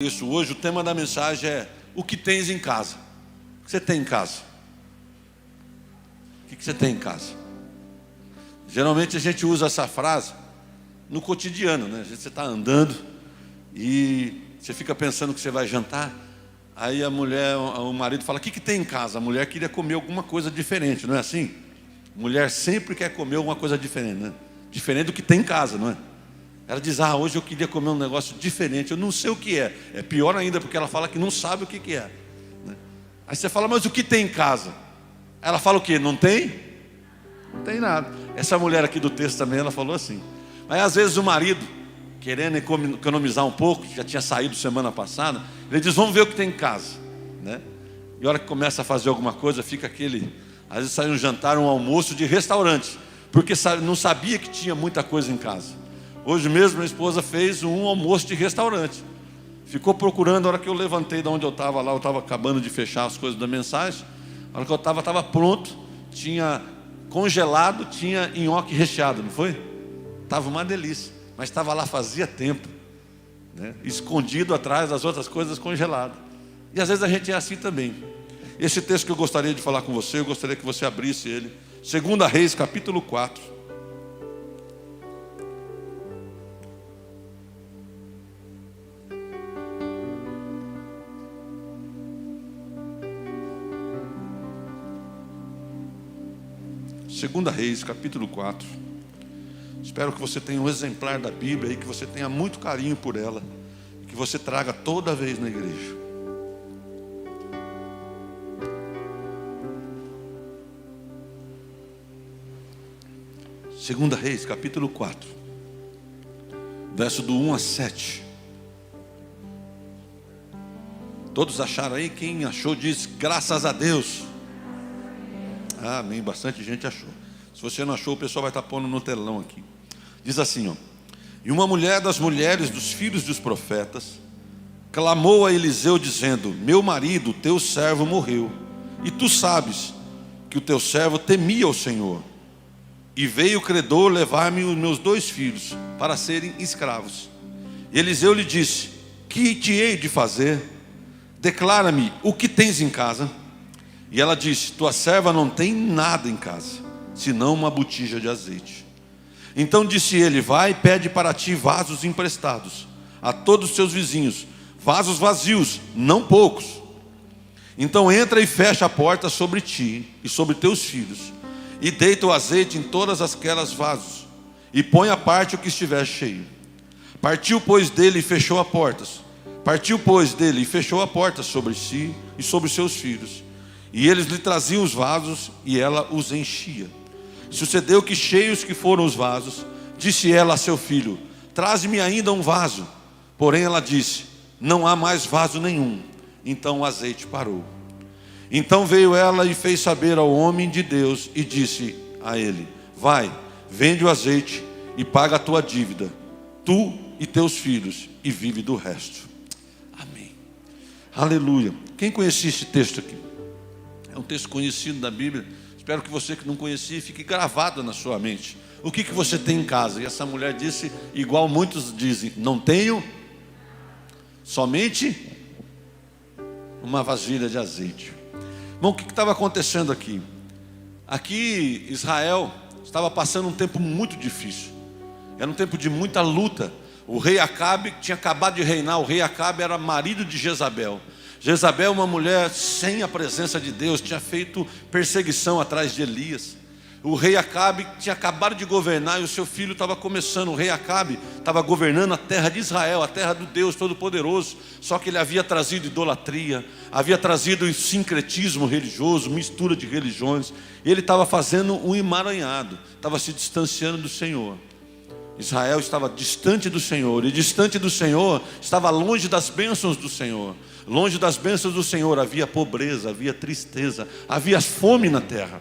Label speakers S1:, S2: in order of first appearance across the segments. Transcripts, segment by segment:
S1: Isso hoje, o tema da mensagem é o que tens em casa. O que você tem em casa? O que você tem em casa? Geralmente a gente usa essa frase no cotidiano, né? Você está andando e você fica pensando que você vai jantar. Aí a mulher, o marido fala: o que tem em casa? A mulher queria comer alguma coisa diferente, não é assim? Mulher sempre quer comer alguma coisa diferente, né? Diferente do que tem em casa, não é? Ela diz: hoje eu queria comer um negócio diferente, eu não sei o que é. É pior ainda, porque ela fala que não sabe o que é, né? Aí você fala: mas o que tem em casa? Ela fala o quê? Não tem? Não tem nada. Essa mulher aqui do texto também, ela falou assim. Mas às vezes o marido, querendo economizar um pouco, já tinha saído semana passada, ele diz: vamos ver o que tem em casa, né? E a hora que começa a fazer alguma coisa, fica aquele... Às vezes sai um jantar, um almoço de restaurante, porque não sabia que tinha muita coisa em casa. Hoje mesmo minha esposa fez um almoço de restaurante. Ficou procurando, a hora que eu levantei de onde eu estava lá, eu estava acabando de fechar as coisas da mensagem. A hora que eu estava pronto, tinha congelado, tinha nhoque recheado, não foi? Estava uma delícia, mas estava lá fazia tempo, né? Escondido atrás das outras coisas congeladas. E às vezes a gente é assim também. Esse texto que eu gostaria de falar com você, eu gostaria que você abrisse ele. 2 Reis, capítulo 4. Segunda Reis, capítulo 4. Espero que você tenha um exemplar da Bíblia e que você tenha muito carinho por ela, que você traga toda vez na igreja. Segunda Reis, capítulo 4, verso do 1 a 7. Todos acharam aí? Quem achou diz graças a Deus. Amém, bastante gente achou. Se você não achou, o pessoal vai estar pondo no telão aqui. Diz assim, e uma mulher das mulheres dos filhos dos profetas clamou a Eliseu dizendo: meu marido, teu servo, morreu, e tu sabes que o teu servo temia o Senhor, e veio o credor levar-me os meus 2 filhos para serem escravos. E Eliseu lhe disse: que te hei de fazer? Declara-me o que tens em casa. E ela disse: tua serva não tem nada em casa, senão uma botija de azeite. Então disse ele: vai e pede para ti vasos emprestados a todos os seus vizinhos, vasos vazios, não poucos. Então entra e fecha a porta sobre ti e sobre teus filhos, e deita o azeite em todas aquelas vasos, e põe à parte o que estiver cheio. Partiu, pois, dele e fechou a porta. Partiu, pois, dele e fechou a porta sobre si e sobre seus filhos. E eles lhe traziam os vasos, e ela os enchia. Sucedeu que, cheios que foram os vasos, disse ela a seu filho: traze-me ainda um vaso. Porém ela disse: não há mais vaso nenhum. Então o azeite parou. Então veio ela e fez saber ao homem de Deus, e disse a ele: vai, vende o azeite e paga a tua dívida, tu e teus filhos, e vive do resto. Amém. Aleluia. Quem conhecia esse texto aqui? É um texto conhecido da Bíblia. Espero que você que não conhecia fique gravado na sua mente. O que você tem em casa? E essa mulher disse, igual muitos dizem: não tenho, somente uma vasilha de azeite. Bom, o que estava acontecendo aqui? Aqui Israel estava passando um tempo muito difícil. Era um tempo de muita luta. O rei Acabe tinha acabado de reinar. O rei Acabe era marido de Jezabel. Jezabel, uma mulher sem a presença de Deus, tinha feito perseguição atrás de Elias. O rei Acabe tinha acabado de governar e o seu filho estava começando. O rei Acabe estava governando a terra de Israel, a terra do Deus Todo-Poderoso. Só que ele havia trazido idolatria, havia trazido sincretismo religioso, mistura de religiões. Ele estava fazendo um emaranhado, estava se distanciando do Senhor. Israel estava distante do Senhor, e distante do Senhor estava longe das bênçãos do Senhor. Longe das bênçãos do Senhor havia pobreza, havia tristeza, havia fome na terra.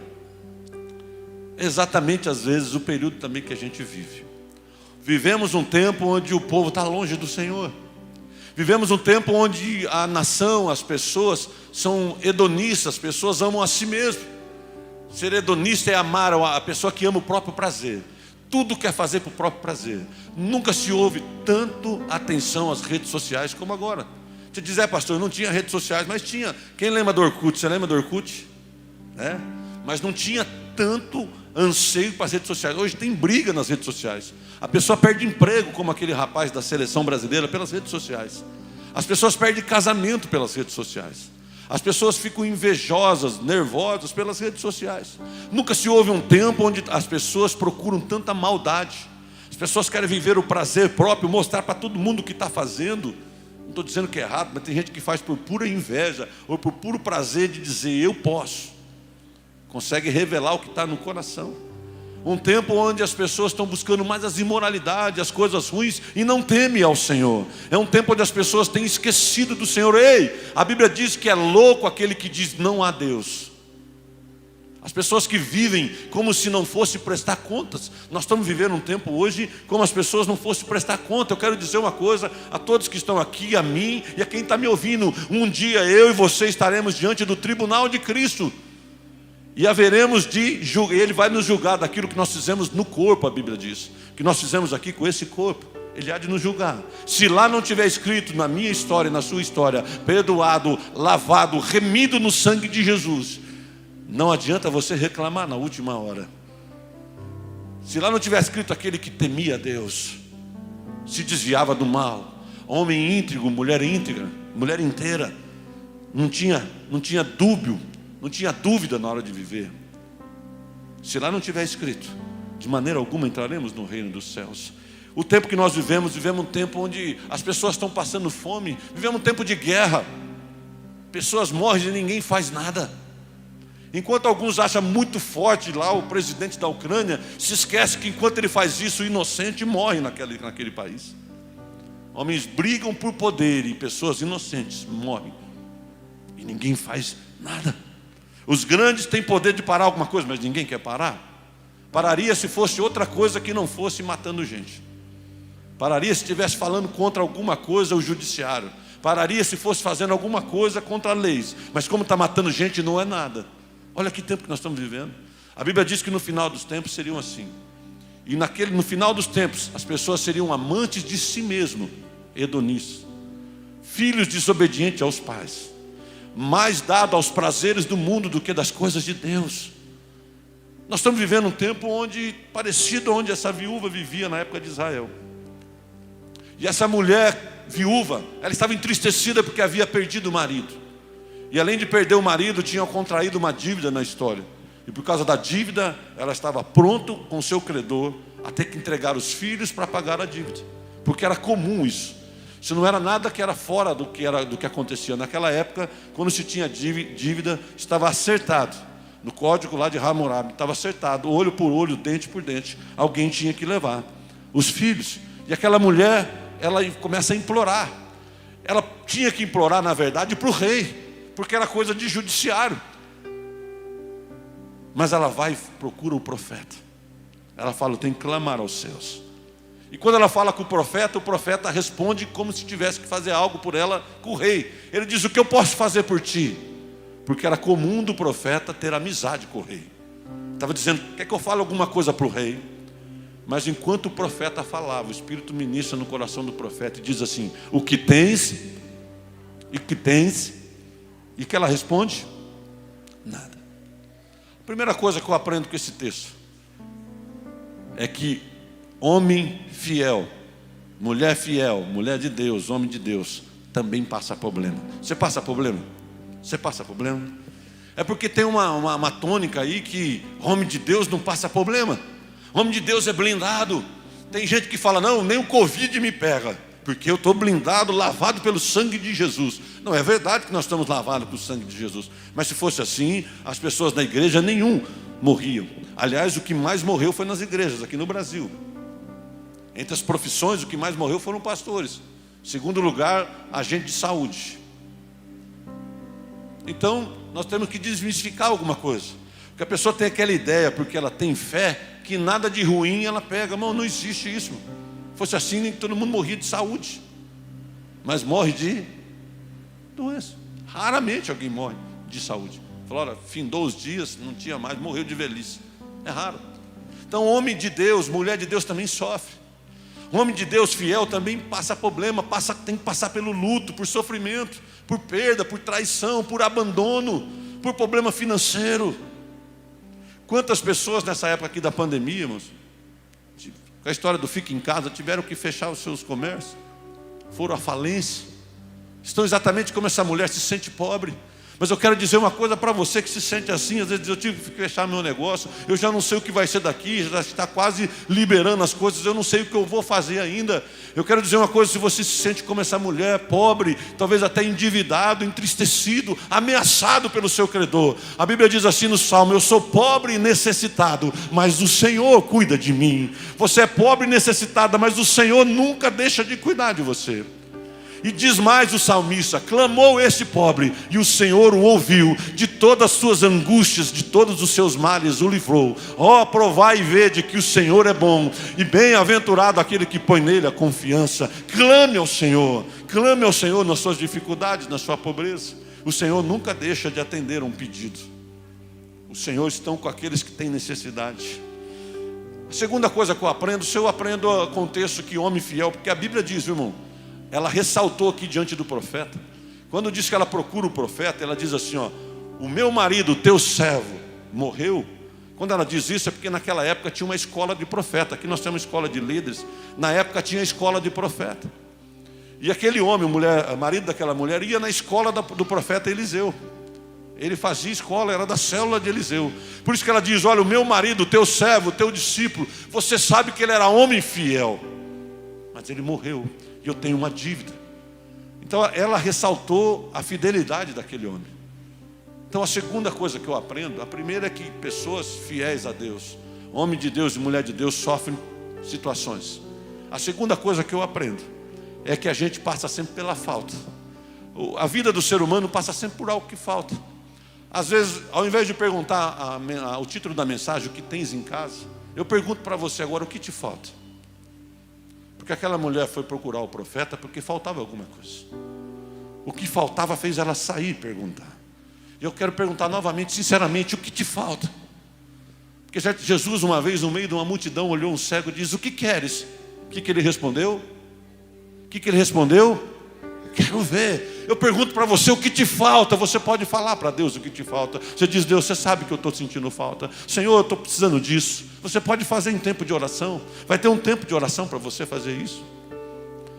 S1: Exatamente às vezes o período também que a gente vive. Vivemos um tempo onde o povo está longe do Senhor. Vivemos um tempo onde a nação, as pessoas são hedonistas, as pessoas amam a si mesmo. Ser hedonista é amar a pessoa que ama o próprio prazer. Tudo quer fazer para o próprio prazer. Nunca se ouve tanto atenção às redes sociais como agora. Você diz, pastor, não tinha redes sociais, mas tinha. Quem lembra do Orkut? Você lembra do Orkut? Mas não tinha tanto anseio para as redes sociais. Hoje tem briga nas redes sociais. A pessoa perde emprego, como aquele rapaz da seleção brasileira, pelas redes sociais. As pessoas perdem casamento pelas redes sociais. As pessoas ficam invejosas, nervosas pelas redes sociais. Nunca se houve um tempo onde as pessoas procuram tanta maldade. As pessoas querem viver o prazer próprio, mostrar para todo mundo o que está fazendo. Não estou dizendo que é errado, mas tem gente que faz por pura inveja, ou por puro prazer de dizer, eu posso. Consegue revelar o que está no coração. Um tempo onde as pessoas estão buscando mais as imoralidades, as coisas ruins, e não temem ao Senhor. É um tempo onde as pessoas têm esquecido do Senhor. Ei, a Bíblia diz que é louco aquele que diz não há Deus. As pessoas que vivem como se não fosse prestar contas. Nós estamos vivendo um tempo hoje como as pessoas não fossem prestar conta. Eu quero dizer uma coisa a todos que estão aqui, a mim e a quem está me ouvindo. Um dia eu e você estaremos diante do tribunal de Cristo. E haveremos de julgar, Ele vai nos julgar daquilo que nós fizemos no corpo, a Bíblia diz. Que nós fizemos aqui com esse corpo. Ele há de nos julgar. Se lá não tiver escrito na minha história, na sua história, perdoado, lavado, remido no sangue de Jesus, não adianta você reclamar na última hora. Se lá não tiver escrito aquele que temia a Deus, se desviava do mal, homem íntegro, mulher íntegra, mulher inteira, não tinha dúbio, não tinha dúvida na hora de viver. Se lá não tiver escrito, de maneira alguma entraremos no reino dos céus. O tempo que nós vivemos um tempo onde as pessoas estão passando fome, vivemos um tempo de guerra, pessoas morrem e ninguém faz nada. Enquanto alguns acham muito forte lá o presidente da Ucrânia, se esquece que enquanto ele faz isso, o inocente morre naquele país. Homens brigam por poder e pessoas inocentes morrem. E ninguém faz nada. Os grandes têm poder de parar alguma coisa, mas ninguém quer parar. Pararia se fosse outra coisa que não fosse matando gente. Pararia se estivesse falando contra alguma coisa o judiciário. Pararia se fosse fazendo alguma coisa contra leis. Mas como está matando gente, não é nada. Olha que tempo que nós estamos vivendo. A Bíblia diz que no final dos tempos seriam assim. E no final dos tempos, as pessoas seriam amantes de si mesmo, hedonistas, filhos desobedientes aos pais, mais dado aos prazeres do mundo do que das coisas de Deus. Nós estamos vivendo um tempo parecido onde essa viúva vivia na época de Israel. E essa mulher viúva, ela estava entristecida porque havia perdido o marido. E além de perder o marido, tinha contraído uma dívida na história. E por causa da dívida, ela estava pronto com o seu credor a ter que entregar os filhos para pagar a dívida. Porque era comum isso. Isso não era nada que era fora do que acontecia. Naquela época, quando se tinha dívida, estava acertado. No código lá de Hammurabi, estava acertado. Olho por olho, dente por dente. Alguém tinha que levar os filhos. E aquela mulher, ela começa a implorar. Ela tinha que implorar, na verdade, para o rei, porque era coisa de judiciário. Mas ela vai e procura o profeta. Ela fala, eu tenho que clamar aos céus. E quando ela fala com o profeta responde como se tivesse que fazer algo por ela com o rei. Ele diz, o que eu posso fazer por ti? Porque era comum do profeta ter amizade com o rei. Estava dizendo, quer que eu fale alguma coisa para o rei? Mas enquanto o profeta falava, o Espírito ministra no coração do profeta e diz assim, o que tens? E que tens? E que ela responde? Nada. A primeira coisa que eu aprendo com esse texto é que homem fiel, mulher de Deus, homem de Deus, também passa problema. Você passa problema? Você passa problema? É porque tem uma tônica aí que homem de Deus não passa problema. Homem de Deus é blindado. Tem gente que fala, não, nem o Covid me pega, porque eu estou blindado, lavado pelo sangue de Jesus. Não, é verdade que nós estamos lavados pelo sangue de Jesus. Mas se fosse assim, as pessoas na igreja nenhum morriam. Aliás, o que mais morreu foi nas igrejas, aqui no Brasil. Entre as profissões, o que mais morreu foram pastores. Segundo lugar, agente de saúde. Então, nós temos que desmistificar alguma coisa. Porque a pessoa tem aquela ideia, porque ela tem fé, que nada de ruim ela pega. Não existe isso. Se fosse assim, nem todo mundo morria de saúde. Mas morre de doença. Raramente alguém morre de saúde. Falou, olha, findou os dias, não tinha mais, morreu de velhice. É raro. Então, homem de Deus, mulher de Deus também sofre. O homem de Deus fiel também passa problema, tem que passar pelo luto, por sofrimento, por perda, por traição, por abandono, por problema financeiro. Quantas pessoas nessa época aqui da pandemia, irmãos, com a história do fica em casa, tiveram que fechar os seus comércios, foram à falência, estão exatamente como essa mulher se sente pobre. Mas eu quero dizer uma coisa para você que se sente assim. Às vezes eu tive que fechar meu negócio, eu já não sei o que vai ser daqui, já está quase liberando as coisas, eu não sei o que eu vou fazer ainda. Eu quero dizer uma coisa: se você se sente como essa mulher, pobre, talvez até endividado, entristecido, ameaçado pelo seu credor, a Bíblia diz assim no Salmo: eu sou pobre e necessitado, mas o Senhor cuida de mim. Você é pobre e necessitada, mas o Senhor nunca deixa de cuidar de você. E diz mais o salmista: clamou esse pobre, e o Senhor o ouviu, de todas as suas angústias, de todos os seus males o livrou. Ó, provai e vede que o Senhor é bom, e bem-aventurado aquele que põe nele a confiança. Clame ao Senhor nas suas dificuldades, na sua pobreza. O Senhor nunca deixa de atender um pedido. O Senhor está com aqueles que têm necessidade. A segunda coisa que eu aprendo, se eu aprendo com o texto que homem fiel, porque a Bíblia diz, viu, irmão, ela ressaltou aqui diante do profeta. Quando diz que ela procura o profeta, ela diz assim, ó: o meu marido, teu servo, morreu. Quando ela diz isso é porque naquela época tinha uma escola de profeta. Aqui nós temos uma escola de líderes. Na época tinha a escola de profeta. E aquele homem, o marido daquela mulher, ia na escola do profeta Eliseu. Ele fazia escola, era da célula de Eliseu. Por isso que ela diz: olha, o meu marido, teu servo, teu discípulo, você sabe que ele era homem fiel, mas ele morreu. Eu tenho uma dívida. Então ela ressaltou a fidelidade daquele homem. Então a segunda coisa que eu aprendo, a primeira é que pessoas fiéis a Deus, homem de Deus e mulher de Deus, sofrem situações. A segunda coisa que eu aprendo é que a gente passa sempre pela falta. A vida do ser humano passa sempre por algo que falta. Às vezes, ao invés de perguntar o título da mensagem, o que tens em casa, eu pergunto para você agora: o que te falta? Porque aquela mulher foi procurar o profeta porque faltava alguma coisa. O que faltava fez ela sair e perguntar. E eu quero perguntar novamente, sinceramente: o que te falta? Porque Jesus uma vez, no meio de uma multidão, olhou um cego e disse: o que queres? O que ele respondeu? O que ele respondeu? Quero ver. Eu pergunto para você: o que te falta? Você pode falar para Deus o que te falta. Você diz: Deus, você sabe que eu estou sentindo falta. Senhor, eu estou precisando disso. Você pode fazer em tempo de oração. Vai ter um tempo de oração para você fazer isso.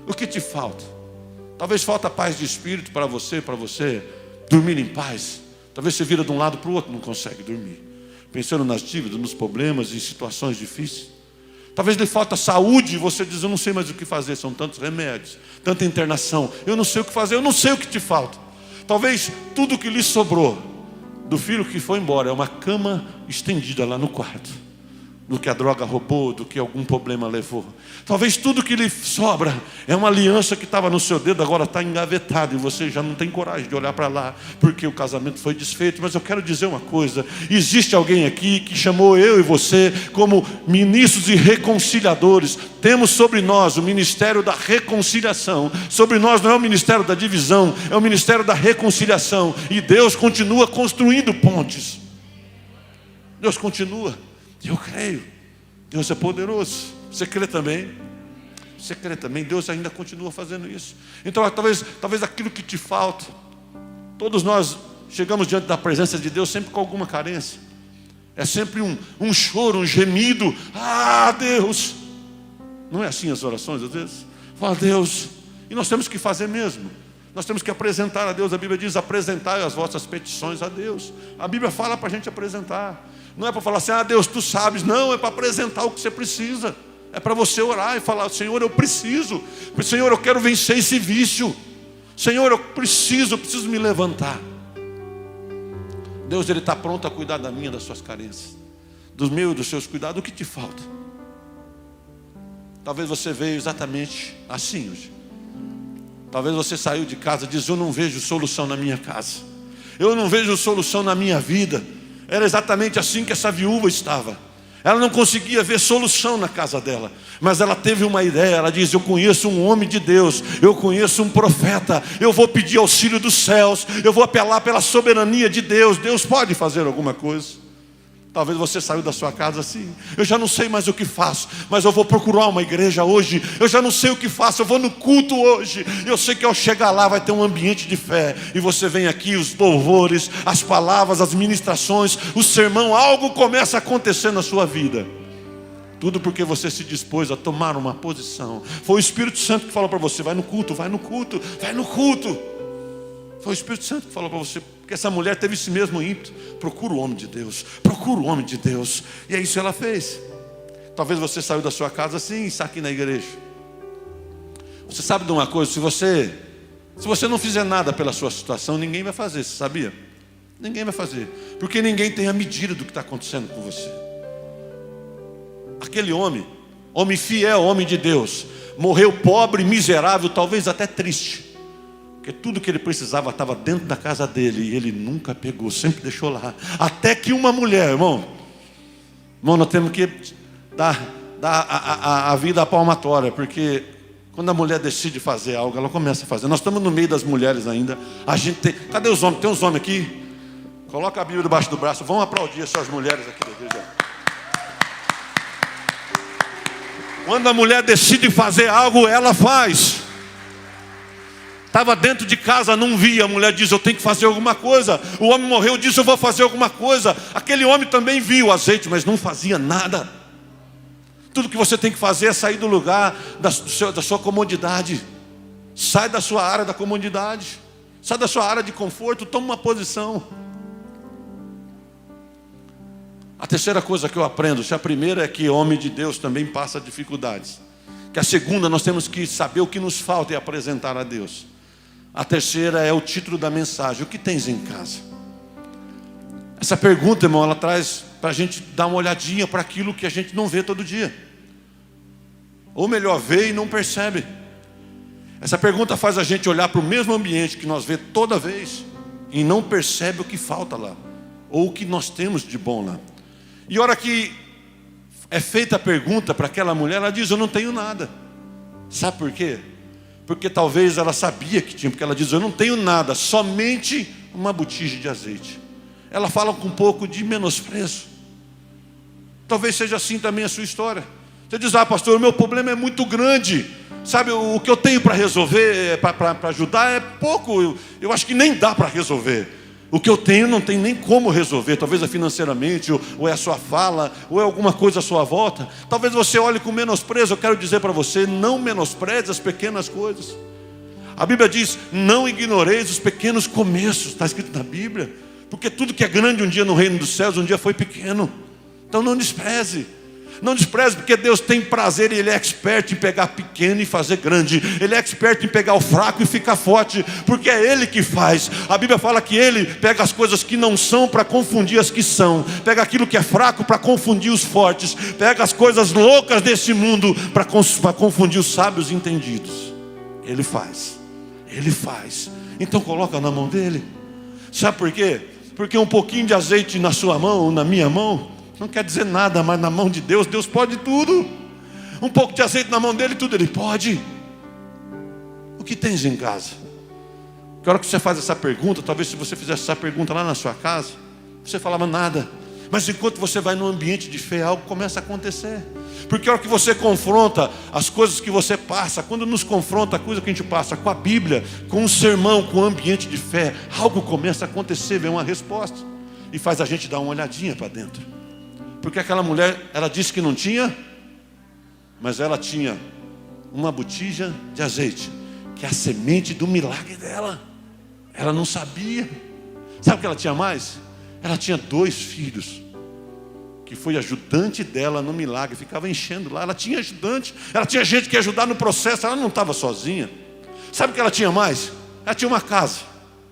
S1: O que te falta? Talvez falta paz de espírito para você dormir em paz. Talvez você vira de um lado para o outro, não consegue dormir, pensando nas dívidas, nos problemas, em situações difíceis. Talvez lhe falta saúde e você diz: eu não sei mais o que fazer, são tantos remédios, tanta internação, eu não sei o que fazer, eu não sei o que te falta. Talvez tudo que lhe sobrou do filho que foi embora é uma cama estendida lá no quarto, do que a droga roubou, do que algum problema levou. Talvez tudo que lhe sobra é uma aliança que estava no seu dedo, agora está engavetada, e você já não tem coragem de olhar para lá, porque o casamento foi desfeito. Mas eu quero dizer uma coisa: existe alguém aqui que chamou eu e você como ministros e reconciliadores. Temos sobre nós o ministério da reconciliação. Sobre nós não é o ministério da divisão, é o ministério da reconciliação. E Deus continua construindo pontes. Deus continua. Eu creio. Deus é poderoso. Você crê também? Você crê também? Deus ainda continua fazendo isso. Então talvez aquilo que te falta. Todos nós chegamos diante da presença de Deus sempre com alguma carência. É sempre um choro, um gemido. Ah, Deus! Não é assim as orações às vezes? Fala: Deus. E nós temos que fazer mesmo. Nós temos que apresentar a Deus. A Bíblia diz: apresentai as vossas petições a Deus. A Bíblia fala para a gente apresentar. Não é para falar assim: ah, Deus, tu sabes. Não, é para apresentar o que você precisa. É para você orar e falar: Senhor, eu preciso. Senhor, eu quero vencer esse vício. Senhor, eu preciso me levantar. Deus, Ele está pronto a cuidar da minha, das suas carências, dos meus e dos seus cuidados. O que te falta? Talvez você veio exatamente assim hoje. Talvez você saiu de casa e diz: eu não vejo solução na minha casa, eu não vejo solução na minha vida. Era exatamente assim que essa viúva estava. Ela não conseguia ver solução na casa dela, mas ela teve uma ideia. Ela diz: eu conheço um homem de Deus, eu conheço um profeta, eu vou pedir auxílio dos céus, eu vou apelar pela soberania de Deus. Deus pode fazer alguma coisa. Talvez você saiu da sua casa assim: eu já não sei mais o que faço, mas eu vou procurar uma igreja hoje. Eu já não sei o que faço, eu vou no culto hoje. Eu sei que ao chegar lá vai ter um ambiente de fé. E você vem aqui, os louvores, as palavras, as ministrações, o sermão, algo começa a acontecer na sua vida. Tudo porque você se dispôs a tomar uma posição. Foi o Espírito Santo que falou para você: vai no culto, vai no culto, vai no culto. Foi o Espírito Santo que falou para você, porque essa mulher teve esse mesmo ímpeto: procura o homem de Deus, procura o homem de Deus. E é isso que ela fez. Talvez você saiu da sua casa assim e está aqui na igreja. Você sabe de uma coisa: se você não fizer nada pela sua situação, ninguém vai fazer, você sabia? Ninguém vai fazer, porque ninguém tem a medida do que está acontecendo com você. Aquele homem fiel, homem de Deus, morreu pobre, miserável, talvez até triste, porque tudo que ele precisava estava dentro da casa dele, e ele nunca pegou, sempre deixou lá. Até que uma mulher, irmão, nós temos que dar a vida à palmatória, porque quando a mulher decide fazer algo, ela começa a fazer. Nós estamos no meio das mulheres ainda. A gente tem, cadê os homens? Tem uns homens aqui? Coloca a Bíblia debaixo do braço. Vamos aplaudir essas mulheres aqui da igreja. Quando a mulher decide fazer algo, ela faz. Estava dentro de casa, não via. A mulher diz: eu tenho que fazer alguma coisa. O homem morreu, disse: eu vou fazer alguma coisa. Aquele homem também viu o azeite, mas não fazia nada. Tudo que você tem que fazer é sair do lugar da sua comodidade. Sai da sua área da comodidade. Sai da sua área de conforto, toma uma posição. A terceira coisa que eu aprendo, se a primeira é que homem de Deus também passa dificuldades, que a segunda, nós temos que saber o que nos falta e apresentar a Deus. A terceira é o título da mensagem: o que tens em casa? Essa pergunta, irmão, ela traz para a gente dar uma olhadinha para aquilo que a gente não vê todo dia, ou melhor, vê e não percebe. Essa pergunta faz a gente olhar para o mesmo ambiente que nós vê toda vez e não percebe o que falta lá, ou o que nós temos de bom lá. E a hora que é feita a pergunta para aquela mulher, ela diz: eu não tenho nada. Sabe por quê? Porque talvez ela sabia que tinha, porque ela diz: eu não tenho nada, somente uma botija de azeite. Ela fala com um pouco de menosprezo. Talvez seja assim também a sua história. Você diz: ah, pastor, o meu problema é muito grande. Sabe, o que eu tenho para resolver, para ajudar é pouco. Eu acho que nem dá para resolver. O que eu tenho não tem nem como resolver. Talvez é financeiramente, ou é a sua fala, ou é alguma coisa à sua volta. Talvez você olhe com menosprezo. Eu quero dizer para você: não menospreze as pequenas coisas. A Bíblia diz: não ignoreis os pequenos começos. Está escrito na Bíblia. Porque tudo que é grande um dia no reino dos céus, um dia foi pequeno. Então não despreze. Não despreze, porque Deus tem prazer, e Ele é expert em pegar pequeno e fazer grande. Ele é expert em pegar o fraco e ficar forte, porque é Ele que faz. A Bíblia fala que Ele pega as coisas que não são para confundir as que são. Pega aquilo que é fraco para confundir os fortes. Pega as coisas loucas desse mundo para confundir os sábios entendidos. Ele faz. Ele faz. Então coloca na mão dele. Sabe por quê? Porque um pouquinho de azeite na sua mão ou na minha mão não quer dizer nada, mas na mão de Deus, Deus pode tudo. Um pouco de azeite na mão dele, tudo Ele pode. O que tens em casa? Que hora que você faz essa pergunta, talvez se você fizesse essa pergunta lá na sua casa, você falava nada. Mas enquanto você vai num ambiente de fé, algo começa a acontecer. Porque a hora que você confronta as coisas que você passa, quando nos confronta a coisa que a gente passa com a Bíblia, com um sermão, com um ambiente de fé, algo começa a acontecer, vem uma resposta. E faz a gente dar uma olhadinha para dentro. Porque aquela mulher, ela disse que não tinha, mas ela tinha uma botija de azeite, que é a semente do milagre dela. Ela não sabia. Sabe o que ela tinha mais? Ela tinha 2 filhos, que foi ajudante dela no milagre, ficava enchendo lá. Ela tinha ajudante, ela tinha gente que ia ajudar no processo, ela não estava sozinha. Sabe o que ela tinha mais? Ela tinha uma casa.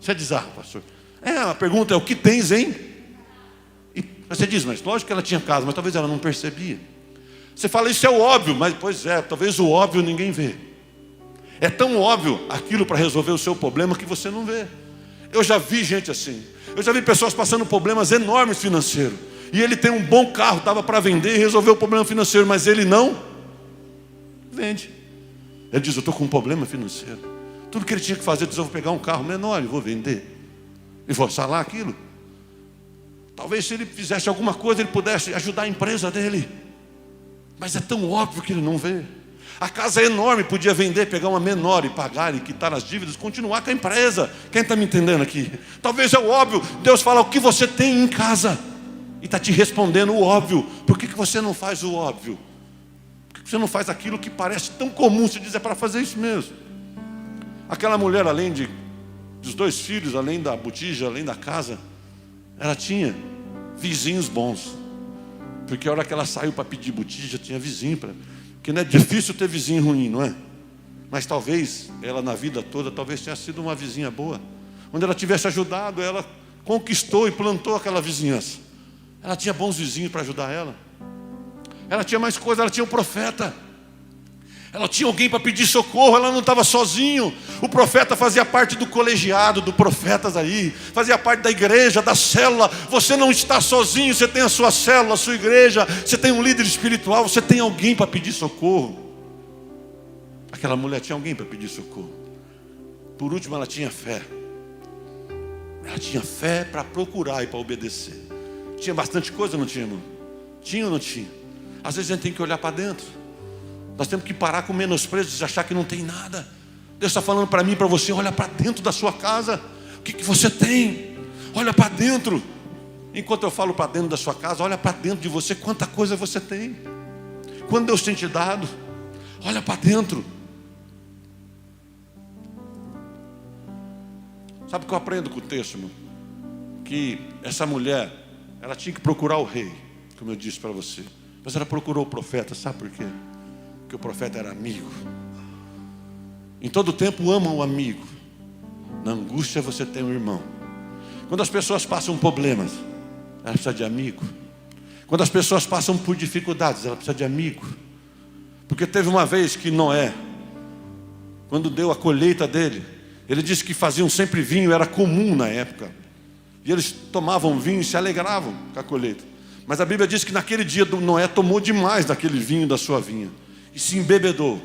S1: Você diz: ah, pastor, a pergunta é: o que tens, hein? Você diz: mas lógico que ela tinha casa, mas talvez ela não percebia. Você fala: isso é o óbvio, mas pois é, talvez o óbvio ninguém vê. É tão óbvio aquilo para resolver o seu problema que você não vê. Eu já vi gente assim. Eu já vi pessoas passando problemas enormes financeiros. E ele tem um bom carro, estava para vender e resolveu o problema financeiro, mas ele não vende. Ele diz: eu estou com um problema financeiro. Tudo que ele tinha que fazer, ele diz: eu vou pegar um carro menor e vou vender. E vou salar aquilo. Talvez se ele fizesse alguma coisa, ele pudesse ajudar a empresa dele. Mas é tão óbvio que ele não vê. A casa é enorme, podia vender, pegar uma menor e pagar e quitar as dívidas, continuar com a empresa. Quem está me entendendo aqui? Talvez é o óbvio. Deus fala: o que você tem em casa? E está te respondendo o óbvio. Por que você não faz o óbvio? Por que você não faz aquilo que parece tão comum? Você diz: é para fazer isso mesmo. Aquela mulher, além dos 2 filhos, além da botija, além da casa, ela tinha vizinhos bons. Porque a hora que ela saiu para pedir botija, tinha vizinho para... Porque não é difícil ter vizinho ruim, não é? Mas talvez ela na vida toda, talvez tenha sido uma vizinha boa. Onde ela tivesse ajudado, ela conquistou e plantou aquela vizinhança. Ela tinha bons vizinhos para ajudar ela. Ela tinha mais coisa, ela tinha um profeta. Ela tinha alguém para pedir socorro, ela não estava sozinho. O profeta fazia parte do colegiado, do profetas aí. Fazia parte da igreja, da célula. Você não está sozinho, você tem a sua célula, a sua igreja. Você tem um líder espiritual, você tem alguém para pedir socorro. Aquela mulher tinha alguém para pedir socorro. Por último, ela tinha fé. Ela tinha fé para procurar e para obedecer. Tinha bastante coisa, não tinha, irmão? Tinha ou não tinha? Às vezes a gente tem que olhar para dentro. Nós temos que parar com menosprezo de achar que não tem nada. Deus está falando para mim e para você: olha para dentro da sua casa. O que você tem? Olha para dentro. Enquanto eu falo para dentro da sua casa, olha para dentro de você. Quanta coisa você tem. Quando Deus tem te dado, olha para dentro. Sabe o que eu aprendo com o texto, irmão? Que essa mulher, ela tinha que procurar o rei, como eu disse para você. Mas ela procurou o profeta, sabe por quê? Porque o profeta era amigo. Em todo tempo ama o amigo. Na angústia você tem um irmão. Quando as pessoas passam problemas, ela precisa de amigo. Quando as pessoas passam por dificuldades, ela precisa de amigo. Porque teve uma vez que Noé, quando deu a colheita dele, ele disse que faziam sempre vinho, era comum na época. E eles tomavam vinho e se alegravam com a colheita. Mas a Bíblia diz que naquele dia Noé tomou demais daquele vinho da sua vinha. E se embebedou.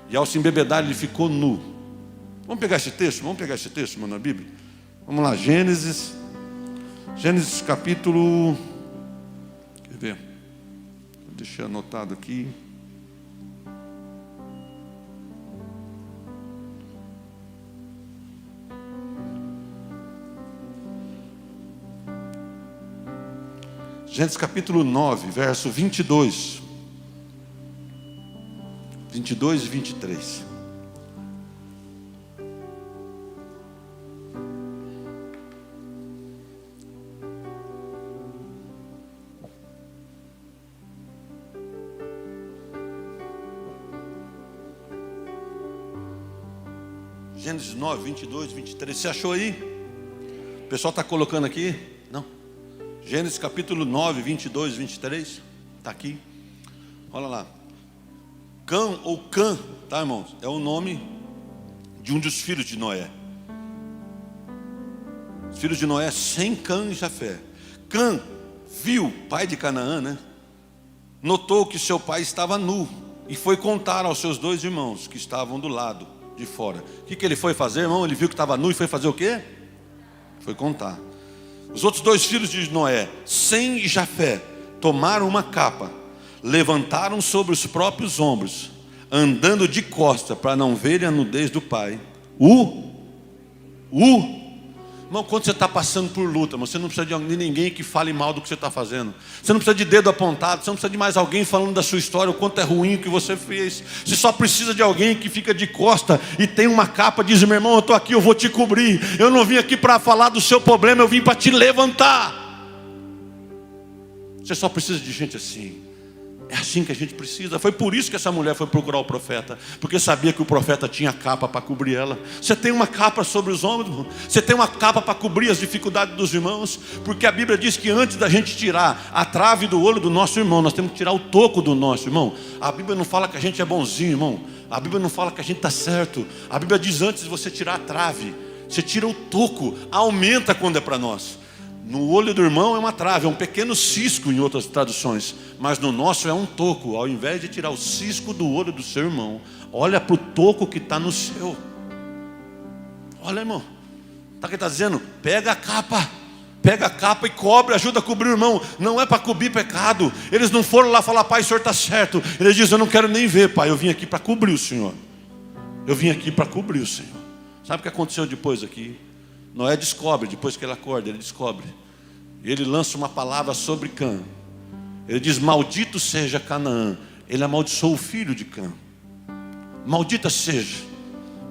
S1: E ao se embebedar, ele ficou nu. Vamos pegar esse texto? Vamos pegar esse texto, irmão, na Bíblia? Vamos lá, Gênesis capítulo... Quer ver? Deixei anotado aqui. Gênesis capítulo 9, verso 22. 22 e 23. Gênesis 9, 22 e 23. Você achou aí? O pessoal está colocando aqui? Não. Gênesis capítulo 9, 22 e 23. Está aqui. Olha lá. Cã ou Cã, tá, irmãos? É o nome de um dos filhos de Noé. Os filhos de Noé, Sem, Cã e Jafé. Cã viu, pai de Canaã, né? Notou que seu pai estava nu e foi contar aos seus 2 irmãos que estavam do lado de fora. O que ele foi fazer, irmão? Ele viu que estava nu e foi fazer o quê? Foi contar. Os outros 2 filhos de Noé, Sem e Jafé, tomaram uma capa, levantaram sobre os próprios ombros, andando de costa para não verem a nudez do pai. Irmão, quando você está passando por luta, você não precisa de ninguém que fale mal do que você está fazendo. Você não precisa de dedo apontado. Você não precisa de mais alguém falando da sua história, o quanto é ruim o que você fez. Você só precisa de alguém que fica de costa e tem uma capa e diz: meu irmão, eu estou aqui, eu vou te cobrir. Eu não vim aqui para falar do seu problema, eu vim para te levantar. Você só precisa de gente assim. É assim que a gente precisa. Foi por isso que essa mulher foi procurar o profeta, porque sabia que o profeta tinha capa para cobrir ela. Você tem uma capa sobre os ombros, irmão? Você tem uma capa para cobrir as dificuldades dos irmãos? Porque a Bíblia diz que antes da gente tirar a trave do olho do nosso irmão, nós temos que tirar o toco do nosso irmão. A Bíblia não fala que a gente é bonzinho, irmão. A Bíblia não fala que a gente está certo. A Bíblia diz: antes de você tirar a trave, você tira o toco. Aumenta quando é para nós. No olho do irmão é uma trave, é um pequeno cisco em outras traduções. Mas no nosso é um toco. Ao invés de tirar o cisco do olho do seu irmão, olha para o toco que está no seu. Olha, irmão, está dizendo: pega a capa, pega a capa e cobre, ajuda a cobrir o irmão. Não é para cobrir pecado. Eles não foram lá falar: pai, o senhor está certo. Eles dizem: eu não quero nem ver, pai, eu vim aqui para cobrir o senhor. Eu vim aqui para cobrir o senhor. Sabe o que aconteceu depois aqui? Noé descobre, depois que ele acorda, ele descobre. Ele lança uma palavra sobre Cã. Ele diz: maldito seja Canaã. Ele amaldiçoou o filho de Cã. Maldita seja,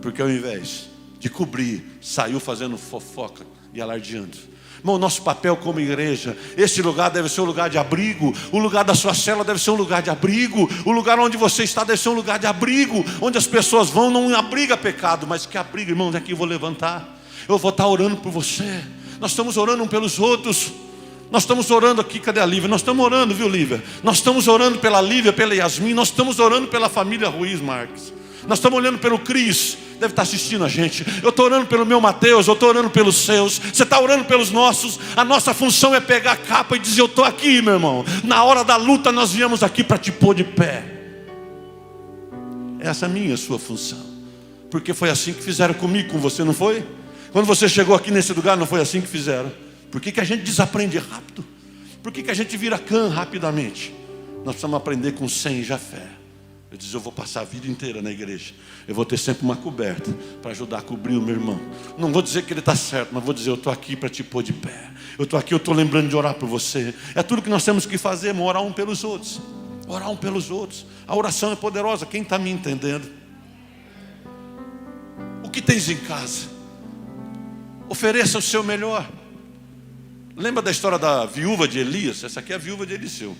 S1: porque ao invés de cobrir, saiu fazendo fofoca e alardeando. Irmão, nosso papel como igreja, esse lugar deve ser um lugar de abrigo. O lugar da sua cela deve ser um lugar de abrigo. O lugar onde você está deve ser um lugar de abrigo, onde as pessoas vão, não abriga pecado, mas que abriga. Irmãos, aqui eu vou levantar, eu vou estar orando por você. Nós estamos orando um pelos outros. Nós estamos orando aqui, cadê a Lívia? Nós estamos orando, viu, Lívia? Nós estamos orando pela Lívia, pela Yasmin. Nós estamos orando pela família Ruiz Marques. Nós estamos olhando pelo Cris, deve estar assistindo a gente. Eu estou orando pelo meu Mateus, eu estou orando pelos seus. Você está orando pelos nossos. A nossa função é pegar a capa e dizer: eu estou aqui, meu irmão. Na hora da luta nós viemos aqui para te pôr de pé. Essa é a minha, a sua função. Porque foi assim que fizeram comigo, com você, não foi? Quando você chegou aqui nesse lugar, não foi assim que fizeram? Por que a gente desaprende rápido? Por que a gente vira Cã rapidamente? Nós precisamos aprender com Sem e Jafé. Eu disse: eu vou passar a vida inteira na igreja. Eu vou ter sempre uma coberta para ajudar a cobrir o meu irmão. Não vou dizer que ele está certo, mas vou dizer: eu estou aqui para te pôr de pé. Eu estou aqui, eu estou lembrando de orar por você. É tudo que nós temos que fazer, irmão, orar um pelos outros. Orar um pelos outros. A oração é poderosa. Quem está me entendendo? O que tens em casa? Ofereça o seu melhor. Lembra da história da viúva de Elias? Essa aqui é a viúva de Eliseu.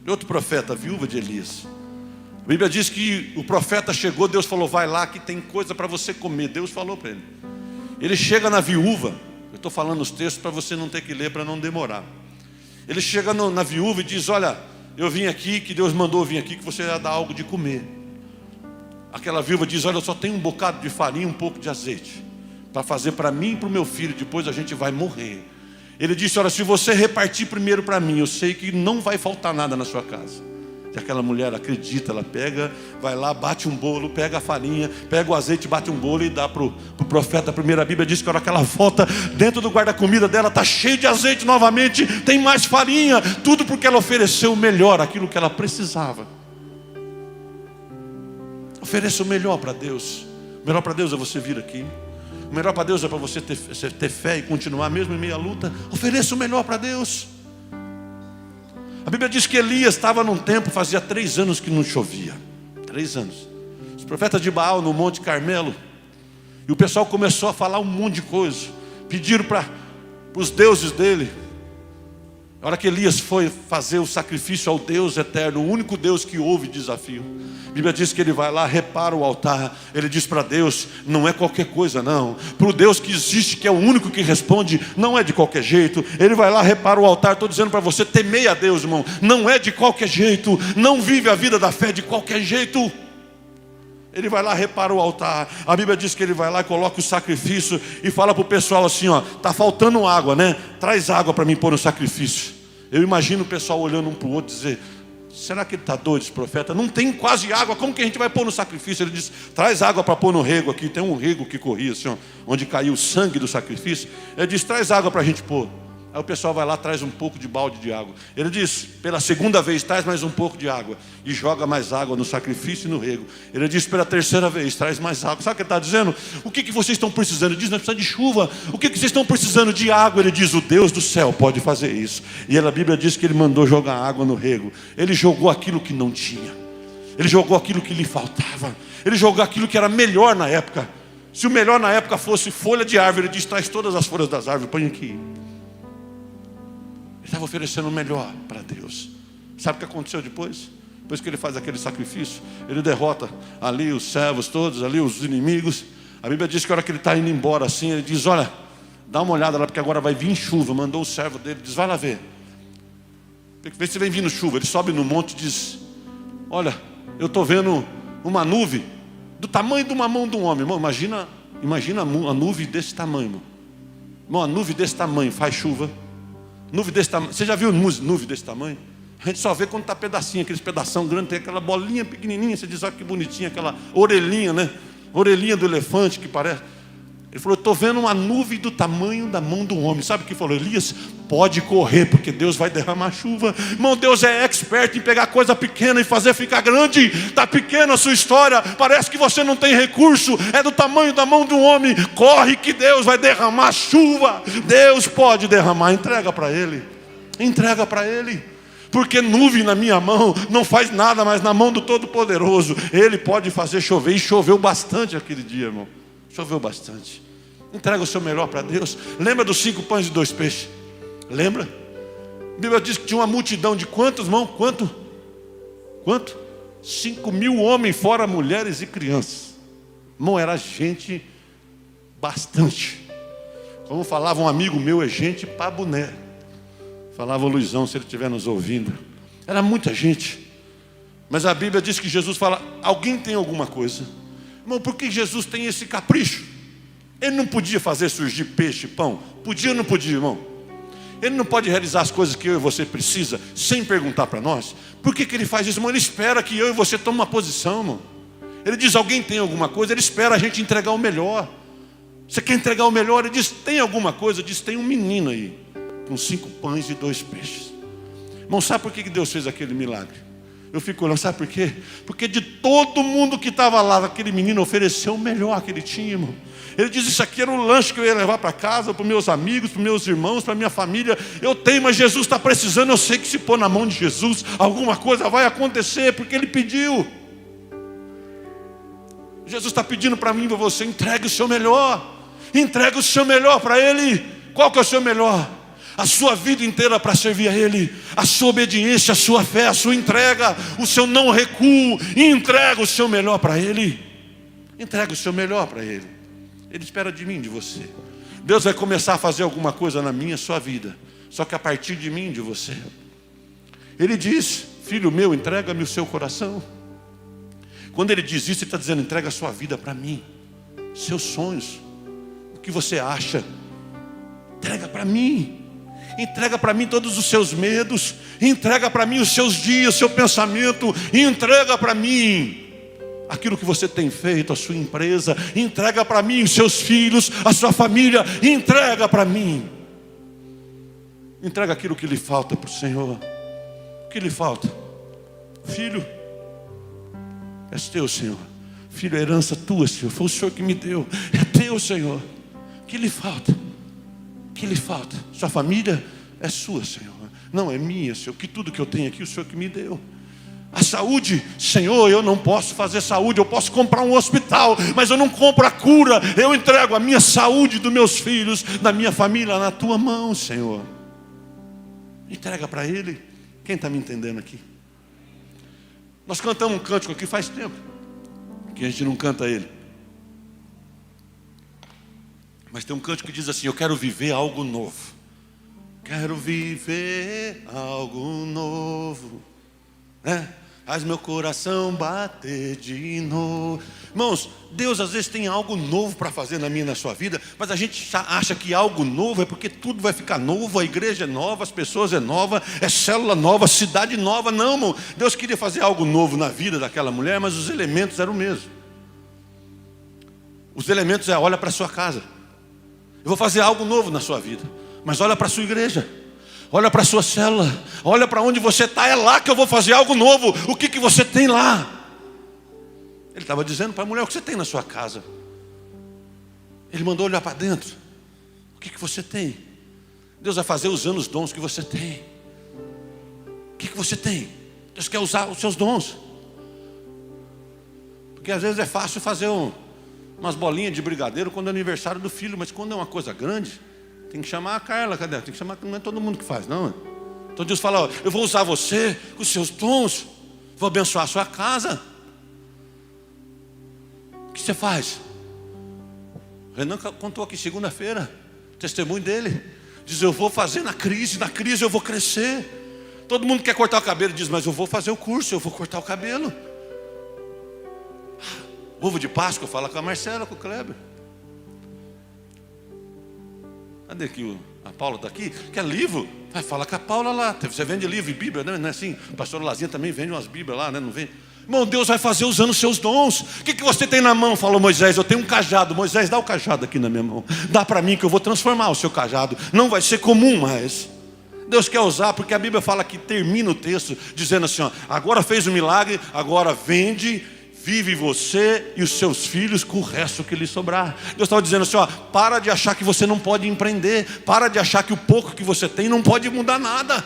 S1: Outro profeta, a viúva de Elias. A Bíblia diz que o profeta chegou, Deus falou: vai lá que tem coisa para você comer. Deus falou para ele. Ele chega na viúva. Eu estou falando os textos para você não ter que ler, para não demorar. Ele chega na viúva e diz: olha, eu vim aqui, que Deus mandou vir aqui, que você ia dar algo de comer. Aquela viúva diz: olha, eu só tenho um bocado de farinha e um pouco de azeite para fazer para mim e para o meu filho, depois a gente vai morrer. Ele disse: olha, se você repartir primeiro para mim, eu sei que não vai faltar nada na sua casa. E aquela mulher acredita, ela pega, vai lá, bate um bolo, pega a farinha, pega o azeite, bate um bolo e dá para o profeta. A primeira Bíblia diz que a hora que ela volta, dentro do guarda-comida dela está cheio de azeite novamente, tem mais farinha, tudo porque ela ofereceu o melhor, aquilo que ela precisava. Ofereça o melhor para Deus. O melhor para Deus é você vir aqui. O melhor para Deus é para você ter fé e continuar mesmo em meio à luta. Ofereça o melhor para Deus. A Bíblia diz que Elias estava num tempo, fazia 3 anos que não chovia. 3 anos. Os profetas de Baal no Monte Carmelo. E o pessoal começou a falar um monte de coisa. Pediram para os deuses dele. A hora que Elias foi fazer o sacrifício ao Deus eterno, o único Deus que ouve desafio, a Bíblia diz que ele vai lá, repara o altar. Ele diz para Deus: não é qualquer coisa não. Para o Deus que existe, que é o único que responde, não é de qualquer jeito. Ele vai lá, repara o altar. Estou dizendo para você: temei a Deus, irmão. Não é de qualquer jeito. Não vive a vida da fé de qualquer jeito. Ele vai lá, repara o altar. A Bíblia diz que ele vai lá e coloca o sacrifício e fala para o pessoal assim: ó, está faltando água, né? Traz água para mim pôr no sacrifício. Eu imagino o pessoal olhando um para o outro e dizer: será que ele está doido, esse profeta? Não tem quase água, como que a gente vai pôr no sacrifício? Ele diz: traz água para pôr no rego aqui. Tem um rego que corria assim, ó, onde caiu o sangue do sacrifício. Ele diz: traz água para a gente pôr. Aí o pessoal vai lá, traz um pouco de balde de água. Ele diz, pela segunda vez, traz mais um pouco de água. E joga mais água no sacrifício e no rego. Ele diz, pela terceira vez, traz mais água. Sabe o que ele está dizendo? O que vocês estão precisando? Ele diz, nós precisamos de chuva. O que vocês estão precisando? De água. Ele diz, o Deus do céu pode fazer isso. E a Bíblia diz que ele mandou jogar água no rego. Ele jogou aquilo que não tinha. Ele jogou aquilo que lhe faltava. Ele jogou aquilo que era melhor na época. Se o melhor na época fosse folha de árvore, ele diz, traz todas as folhas das árvores, põe aqui. Ele estava oferecendo o melhor para Deus. Sabe o que aconteceu depois? Depois que ele faz aquele sacrifício, ele derrota ali os servos todos, ali os inimigos. A Bíblia diz que a hora que ele está indo embora assim, ele diz, olha, dá uma olhada lá, porque agora vai vir chuva. Mandou o servo dele, diz, vai lá ver. Vê se vem vindo chuva. Ele sobe no monte e diz, olha, eu estou vendo uma nuvem do tamanho de uma mão de um homem. Irmão, imagina a nuvem desse tamanho. Irmão, a nuvem desse tamanho faz chuva. Nuvem desse tamanho. Você já viu nuvem desse tamanho? A gente só vê quando está pedacinho, aqueles pedação grande, tem aquela bolinha pequenininha. Você diz, olha que bonitinha, aquela orelhinha, né? Orelhinha do elefante que parece. Ele falou, estou vendo uma nuvem do tamanho da mão do homem. Sabe o que falou? Elias, Pode correr, porque Deus vai derramar chuva. Irmão, Deus é expert em pegar coisa pequena e fazer ficar grande. Está pequena a sua história, parece que você não tem recurso, é do tamanho da mão de um homem. Corre que Deus vai derramar chuva. Deus pode derramar, entrega para Ele. Entrega para Ele. Porque nuvem na minha mão não faz nada, mas na mão do Todo-Poderoso Ele pode fazer chover. E choveu bastante aquele dia, irmão. Choveu bastante. Entrega o seu melhor para Deus. Lembra dos 5 pães e 2 peixes? Lembra? A Bíblia diz que tinha uma multidão de quantos, irmão? Quanto? 5.000 homens, fora mulheres e crianças. Irmão, era gente bastante. Como falava um amigo meu, é gente pra boné. Falava o Luizão, se ele estiver nos ouvindo. Era muita gente. Mas a Bíblia diz que Jesus fala, alguém tem alguma coisa. Irmão, por que Jesus tem esse capricho? Ele não podia fazer surgir peixe e pão? Podia ou não podia, irmão? Ele não pode realizar as coisas que eu e você precisa sem perguntar para nós? Por que Ele faz isso, irmão? Ele espera que eu e você tome uma posição, irmão. Ele diz, alguém tem alguma coisa? Ele espera a gente entregar o melhor. Você quer entregar o melhor? Ele diz, tem alguma coisa? Ele diz, tem um menino aí com 5 pães e 2 peixes. Irmão, sabe por que Deus fez aquele milagre? Eu fico olhando, sabe por quê? Porque de todo mundo que estava lá, aquele menino ofereceu o melhor que ele tinha, irmão. Ele diz, isso aqui era um lanche que eu ia levar para casa, para os meus amigos, para os meus irmãos, para a minha família. Eu tenho, mas Jesus está precisando. Eu sei que se pôr na mão de Jesus, alguma coisa vai acontecer, porque Ele pediu. Jesus está pedindo para mim e para você, entregue o seu melhor. Entregue o seu melhor para Ele. Qual que é o seu melhor? A sua vida inteira para servir a Ele, a sua obediência, a sua fé, a sua entrega, o seu não recuo. Entrega o seu melhor para Ele. Entrega o seu melhor para Ele. Ele espera de mim, de você. Deus vai começar a fazer alguma coisa na minha, sua vida, só que a partir de mim, de você. Ele diz, filho meu, entrega-me o seu coração. Quando Ele diz isso, Ele está dizendo, entrega a sua vida para mim, seus sonhos, o que você acha, entrega para mim. Entrega para mim todos os seus medos. Entrega para mim os seus dias, seu pensamento. Entrega para mim aquilo que você tem feito, a sua empresa. Entrega para mim os seus filhos, a sua família. Entrega para mim. Entrega aquilo que lhe falta para o Senhor. O que lhe falta? Filho, és teu, Senhor. Filho, é herança tua, Senhor. Foi o Senhor que me deu. É teu, Senhor. O que lhe falta? Que lhe falta? Sua família é sua, Senhor. Não é minha, Senhor. Que tudo que eu tenho aqui, o Senhor que me deu. A saúde, Senhor, eu não posso fazer saúde. Eu posso comprar um hospital, mas eu não compro a cura. Eu entrego a minha saúde dos meus filhos, da minha família, na tua mão, Senhor. Entrega para Ele. Quem está me entendendo aqui? Nós cantamos um cântico aqui faz tempo que a gente não canta ele. Mas tem um cântico que diz assim, eu quero viver algo novo. Quero viver algo novo. Faz meu coração bater de novo. Irmãos, Deus às vezes tem algo novo para fazer na minha e na sua vida, mas a gente acha que algo novo é porque tudo vai ficar novo, a igreja é nova, as pessoas é nova, é célula nova, cidade nova. Não, irmão, Deus queria fazer algo novo na vida daquela mulher, mas os elementos eram o mesmo. Os elementos olha para a sua casa. Eu vou fazer algo novo na sua vida. Mas olha para a sua igreja. Olha para a sua célula. Olha para onde você está. É lá que eu vou fazer algo novo. O que você tem lá? Ele estava dizendo para a mulher, o que você tem na sua casa? Ele mandou olhar para dentro. O que você tem? Deus vai fazer usando os dons que você tem. O que você tem? Deus quer usar os seus dons. Porque às vezes é fácil fazer umas bolinhas de brigadeiro quando é aniversário do filho, mas quando é uma coisa grande, tem que chamar a Carla, cadê? Tem que chamar, não é todo mundo que faz, não. Então Deus fala, ó, eu vou usar você com os seus dons, vou abençoar a sua casa. O que você faz? O Renan contou aqui segunda-feira, testemunho dele, diz, eu vou fazer na crise eu vou crescer. Todo mundo quer cortar o cabelo, diz, mas eu vou fazer o curso, eu vou cortar o cabelo. Ovo de Páscoa, fala com a Marcela, com o Kleber. Cadê aqui? A Paula está aqui? Quer livro? Vai falar com a Paula lá. Você vende livro e Bíblia, não é assim? O pastor Lazinha também vende umas Bíblias lá, né? Não vende? Irmão, Deus vai fazer usando os seus dons. O que você tem na mão? Falou Moisés, eu tenho um cajado. Moisés, dá o cajado aqui na minha mão. Dá para mim que eu vou transformar o seu cajado. Não vai ser comum mais. Deus quer usar, porque a Bíblia fala que termina o texto dizendo assim, ó, agora fez o milagre, agora vende, vive você e os seus filhos com o resto que lhe sobrar. Deus estava dizendo assim, ó, para de achar que você não pode empreender, para de achar que o pouco que você tem não pode mudar nada.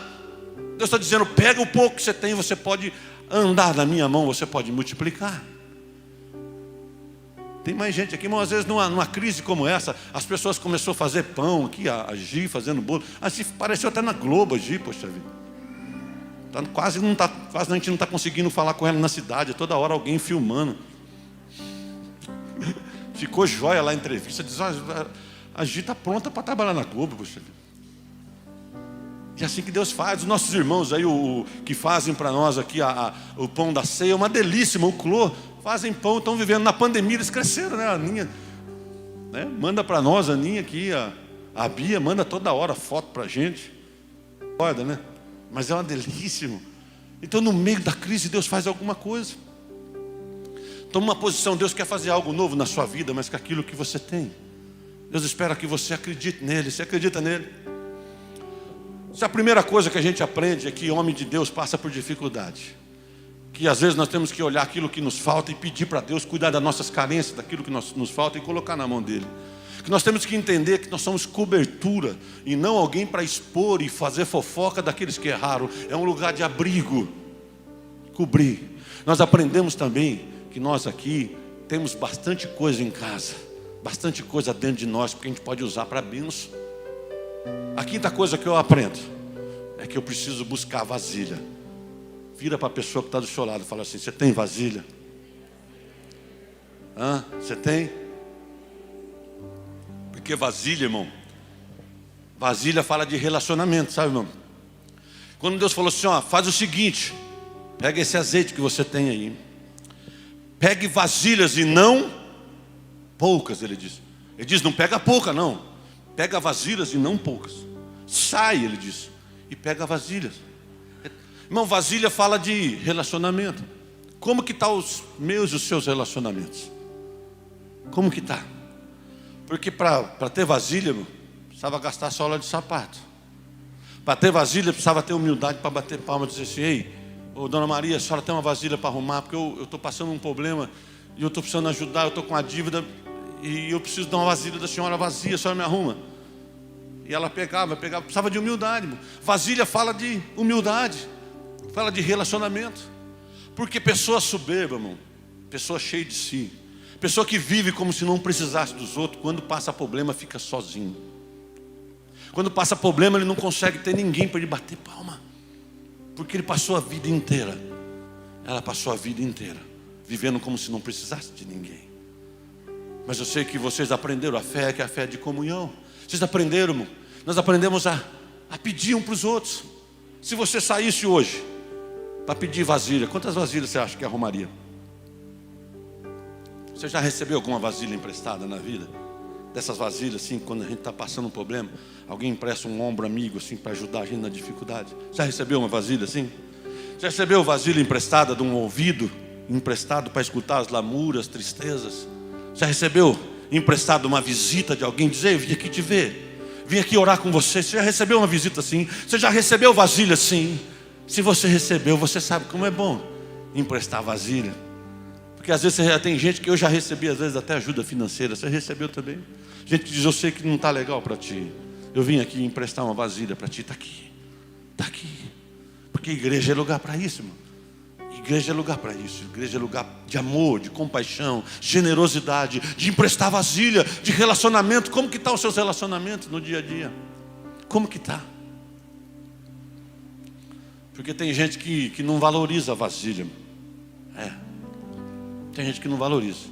S1: Deus está dizendo, pega o pouco que você tem, você pode andar na minha mão, você pode multiplicar. Tem mais gente aqui, mas às vezes numa crise como essa, as pessoas começaram a fazer pão aqui, a Gi fazendo bolo. Assim, pareceu até na Globo a Gi, poxa vida. Quase a gente não está conseguindo falar com ela na cidade, toda hora alguém filmando. Ficou jóia lá a entrevista, diz, a Gi está pronta para trabalhar na Globo, poxa vida. E é assim que Deus faz. Os nossos irmãos aí, que fazem para nós aqui o pão da ceia, é uma delícia, o Clô, fazem pão, estão vivendo na pandemia, eles cresceram, né? A Aninha, né? Manda para nós, a Aninha aqui, a Bia manda toda hora foto para a gente. Acorda, né? Mas é uma delícia, irmão. Então no meio da crise Deus faz alguma coisa. Toma uma posição, Deus quer fazer algo novo na sua vida, mas com aquilo que você tem. Deus espera que você acredite nele. Você acredita nele? Essa é a primeira coisa que a gente aprende, é que homem de Deus passa por dificuldade. Que às vezes nós temos que olhar aquilo que nos falta e pedir para Deus cuidar das nossas carências, daquilo que nos falta e colocar na mão dele. Que nós temos que entender que nós somos cobertura e não alguém para expor e fazer fofoca daqueles que erraram. É um lugar de abrigo, cobrir. Nós aprendemos também que nós aqui temos bastante coisa em casa, bastante coisa dentro de nós, porque a gente pode usar para bênção. A quinta coisa que eu aprendo é que eu preciso buscar vasilha. Vira para a pessoa que está do seu lado e fala assim, você tem vasilha? Você tem? Porque vasilha, irmão, vasilha fala de relacionamento, sabe, irmão? Quando Deus falou assim, ó, faz o seguinte, pega esse azeite que você tem aí, pegue vasilhas e não poucas, ele diz. Ele diz, não pega pouca não, pega vasilhas e não poucas. Sai, ele diz, e pega vasilhas. Irmão, vasilha fala de relacionamento. Como que estão os meus e os seus relacionamentos? Como que está? Porque para ter vasilha, irmão, precisava gastar sola de sapato. Para ter vasilha, precisava ter humildade para bater palma e dizer assim, ei, ô, dona Maria, a senhora tem uma vasilha para arrumar, porque eu estou passando um problema e eu estou precisando ajudar, eu estou com uma dívida e eu preciso de uma vasilha da senhora vazia, a senhora me arruma. E ela pegava, precisava de humildade, irmão. Vasilha fala de humildade, fala de relacionamento. Porque pessoa soberba, irmão, pessoa cheia de si, pessoa que vive como se não precisasse dos outros, quando passa problema fica sozinho. Quando passa problema ele não consegue ter ninguém para ele bater palma, porque ele passou a vida inteira, ela passou a vida inteira vivendo como se não precisasse de ninguém. Mas eu sei que vocês aprenderam a fé, que é a fé de comunhão. Vocês aprenderam, irmão. Nós aprendemos a pedir um para os outros. Se você saísse hoje para pedir vasilha, quantas vasilhas você acha que arrumaria? Você já recebeu alguma vasilha emprestada na vida? Dessas vasilhas assim, quando a gente está passando um problema, alguém empresta um ombro amigo assim para ajudar a gente na dificuldade. Já recebeu uma vasilha assim? Já recebeu vasilha emprestada de um ouvido emprestado para escutar as lamuras, tristezas? Já recebeu emprestado uma visita de alguém, dizer, eu vim aqui te ver, vim aqui orar com você? Você já recebeu uma visita assim? Você já recebeu vasilha assim? Se você recebeu, você sabe como é bom emprestar vasilha. Porque às vezes tem gente que eu já recebi, às vezes até ajuda financeira. Você recebeu também? Gente diz, eu sei que não está legal para ti, eu vim aqui emprestar uma vasilha para ti. Está aqui, está aqui. Porque igreja é lugar para isso, irmão. Igreja é lugar para isso. Igreja é lugar de amor, de compaixão, generosidade, de emprestar vasilha, de relacionamento. Como que estão os seus relacionamentos no dia a dia? Como que está? Porque tem gente que não valoriza a vasilha. Tem gente que não valoriza.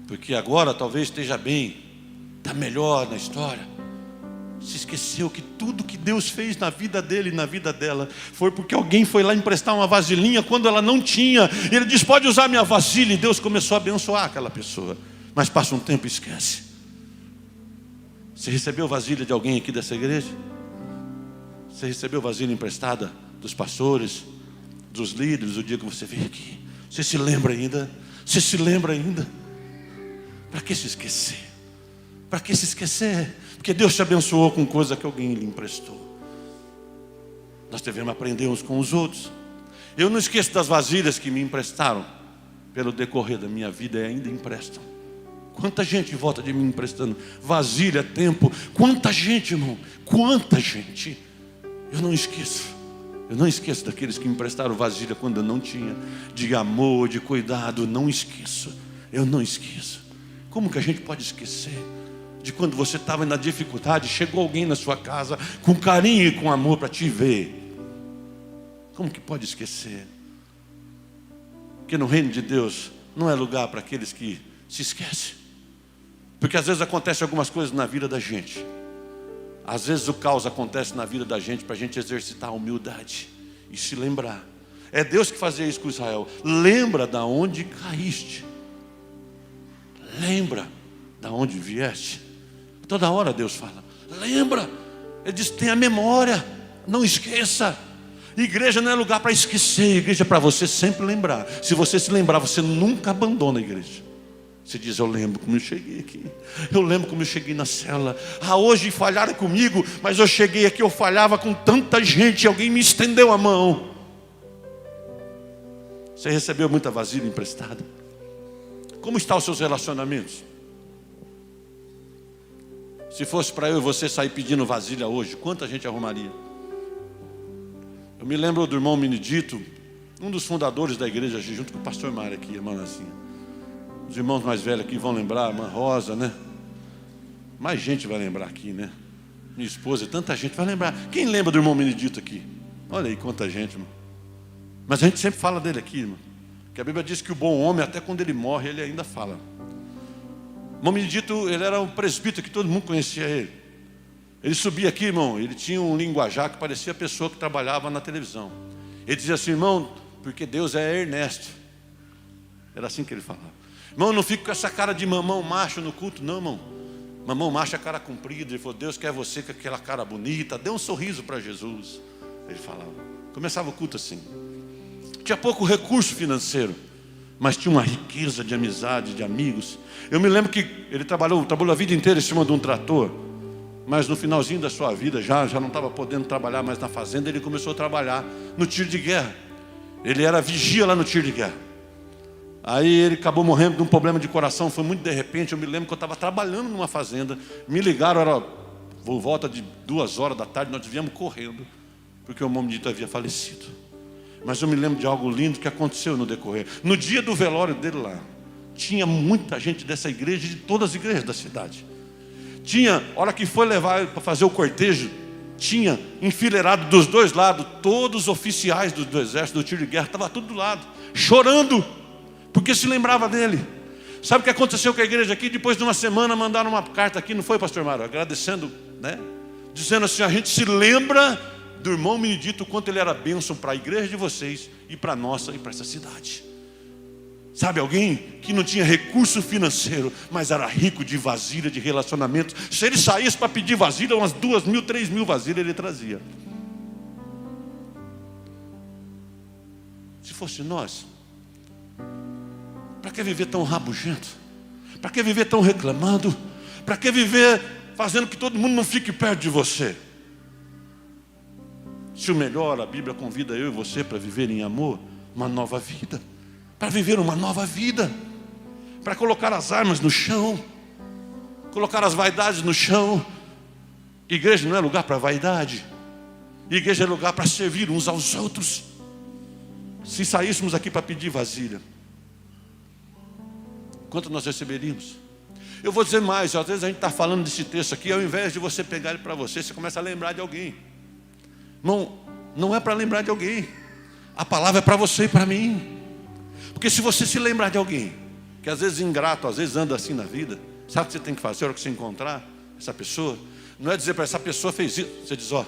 S1: Porque agora talvez esteja bem, está melhor na história. Se esqueceu que tudo que Deus fez na vida dele e na vida dela foi porque alguém foi lá emprestar uma vasilhinha quando ela não tinha. E ele diz, pode usar minha vasilha. E Deus começou a abençoar aquela pessoa. Mas passa um tempo e esquece. Você recebeu vasilha de alguém aqui dessa igreja? Você recebeu vasilha emprestada dos pastores, dos líderes, o dia que você veio aqui? Você se lembra ainda? Você se lembra ainda? Para que se esquecer? Para que se esquecer? Porque Deus te abençoou com coisa que alguém lhe emprestou. Nós devemos aprender uns com os outros. Eu não esqueço das vasilhas que me emprestaram pelo decorrer da minha vida e ainda emprestam. Quanta gente em volta de mim emprestando vasilha, tempo. Quanta gente, irmão, quanta gente. Eu não esqueço. Eu não esqueço daqueles que me emprestaram vasilha quando eu não tinha, de amor, de cuidado. Não esqueço. Eu não esqueço. Como que a gente pode esquecer de quando você estava na dificuldade, chegou alguém na sua casa com carinho e com amor para te ver? Como que pode esquecer? Porque no reino de Deus não é lugar para aqueles que se esquecem. Porque às vezes acontecem algumas coisas na vida da gente. Às vezes o caos acontece na vida da gente para a gente exercitar a humildade e se lembrar. É Deus que fazia isso com Israel. Lembra da onde caíste. Lembra da onde vieste. Toda hora Deus fala, lembra. Ele diz, tenha memória, não esqueça. Igreja não é lugar para esquecer. Igreja é para você sempre lembrar. Se você se lembrar, você nunca abandona a igreja. Você diz, eu lembro como eu cheguei aqui. Eu lembro como eu cheguei na cela. Hoje falharam comigo, mas eu cheguei aqui, eu falhava com tanta gente. Alguém me estendeu a mão. Você recebeu muita vasilha emprestada? Como estão os seus relacionamentos? Se fosse para eu e você sair pedindo vasilha hoje, quanta gente arrumaria? Eu me lembro do irmão Benedito, um dos fundadores da igreja, junto com o pastor Mário aqui, irmã Nancinha. Os irmãos mais velhos aqui vão lembrar, a irmã Rosa, né? Mais gente vai lembrar aqui, né? Minha esposa, tanta gente vai lembrar. Quem lembra do irmão Benedito aqui? Olha aí quanta gente, irmão. Mas a gente sempre fala dele aqui, irmão. Que a Bíblia diz que o bom homem, até quando ele morre, ele ainda fala. O irmão Benedito, ele era um presbítero que todo mundo conhecia ele. Ele subia aqui, irmão, ele tinha um linguajar que parecia a pessoa que trabalhava na televisão. Ele dizia assim, irmão, porque Deus é Ernesto. Era assim que ele falava. Irmão, não fico com essa cara de mamão macho no culto, não, irmão. Mamão macho é cara comprida. Ele falou, Deus quer você com aquela cara bonita. Dê um sorriso para Jesus. Ele falava. Começava o culto assim. Tinha pouco recurso financeiro, mas tinha uma riqueza de amizade, de amigos. Eu me lembro que ele trabalhou a vida inteira em cima de um trator, mas no finalzinho da sua vida, já não estava podendo trabalhar mais na fazenda, ele começou a trabalhar no tiro de guerra. Ele era vigia lá no tiro de guerra. Aí ele acabou morrendo de um problema de coração, foi muito de repente. Eu me lembro que eu estava trabalhando numa fazenda, me ligaram, era por volta de 2 horas da tarde, nós viemos correndo, porque o irmão Benedito havia falecido. Mas eu me lembro de algo lindo que aconteceu no decorrer. No dia do velório dele lá, tinha muita gente dessa igreja e de todas as igrejas da cidade. Tinha, hora que foi levar para fazer o cortejo, tinha enfileirado dos dois lados, todos os oficiais do exército, do tiro de guerra, estavam tudo do lado, chorando, porque se lembrava dele. Sabe o que aconteceu com a igreja aqui? Depois de uma semana mandaram uma carta aqui, não foi, pastor Mário? Agradecendo, né? Dizendo assim, a gente se lembra do irmão Benedito, o quanto ele era bênção para a igreja de vocês e para a nossa e para essa cidade. Sabe, alguém que não tinha recurso financeiro, mas era rico de vasilha, de relacionamento. Se ele saísse para pedir vasilha, umas 2.000, 3.000 vasilhas ele trazia. Se fosse nós, para que viver tão rabugento? Para que viver tão reclamando? Para que viver fazendo que todo mundo não fique perto de você? Se o melhor, a Bíblia convida eu e você para viver em amor, uma nova vida. Para viver uma nova vida. Para colocar as armas no chão. Colocar as vaidades no chão. Igreja não é lugar para vaidade. Igreja é lugar para servir uns aos outros. Se saíssemos aqui para pedir vasilha, quanto nós receberíamos? Eu vou dizer mais, às vezes a gente está falando desse texto aqui, ao invés de você pegar ele para você, você começa a lembrar de alguém. Não é para lembrar de alguém. A palavra é para você e para mim. Porque se você se lembrar de alguém, que às vezes é ingrato, às vezes anda assim na vida, sabe o que você tem que fazer na hora que você encontrar essa pessoa? Não é dizer para essa pessoa fez isso. Você diz, ó,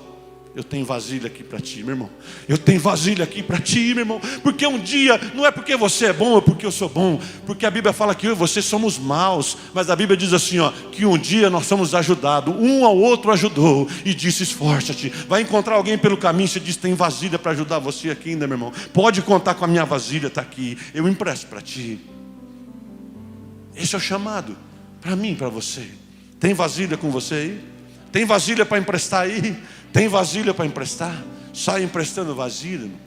S1: eu tenho vasilha aqui para ti, meu irmão. Eu tenho vasilha aqui para ti, meu irmão. Porque um dia, não é porque você é bom, é porque eu sou bom. Porque a Bíblia fala que eu e você somos maus. Mas a Bíblia diz assim, ó, que um dia nós somos ajudados. Um ao outro ajudou e disse, esforça-te. Vai encontrar alguém pelo caminho, você diz, tem vasilha para ajudar você aqui ainda, meu irmão. Pode contar com a minha vasilha, está aqui. Eu empresto para ti. Esse é o chamado para mim, para você. Tem vasilha com você aí? Tem vasilha para emprestar aí? Tem vasilha para emprestar? Sai emprestando vasilha, irmão.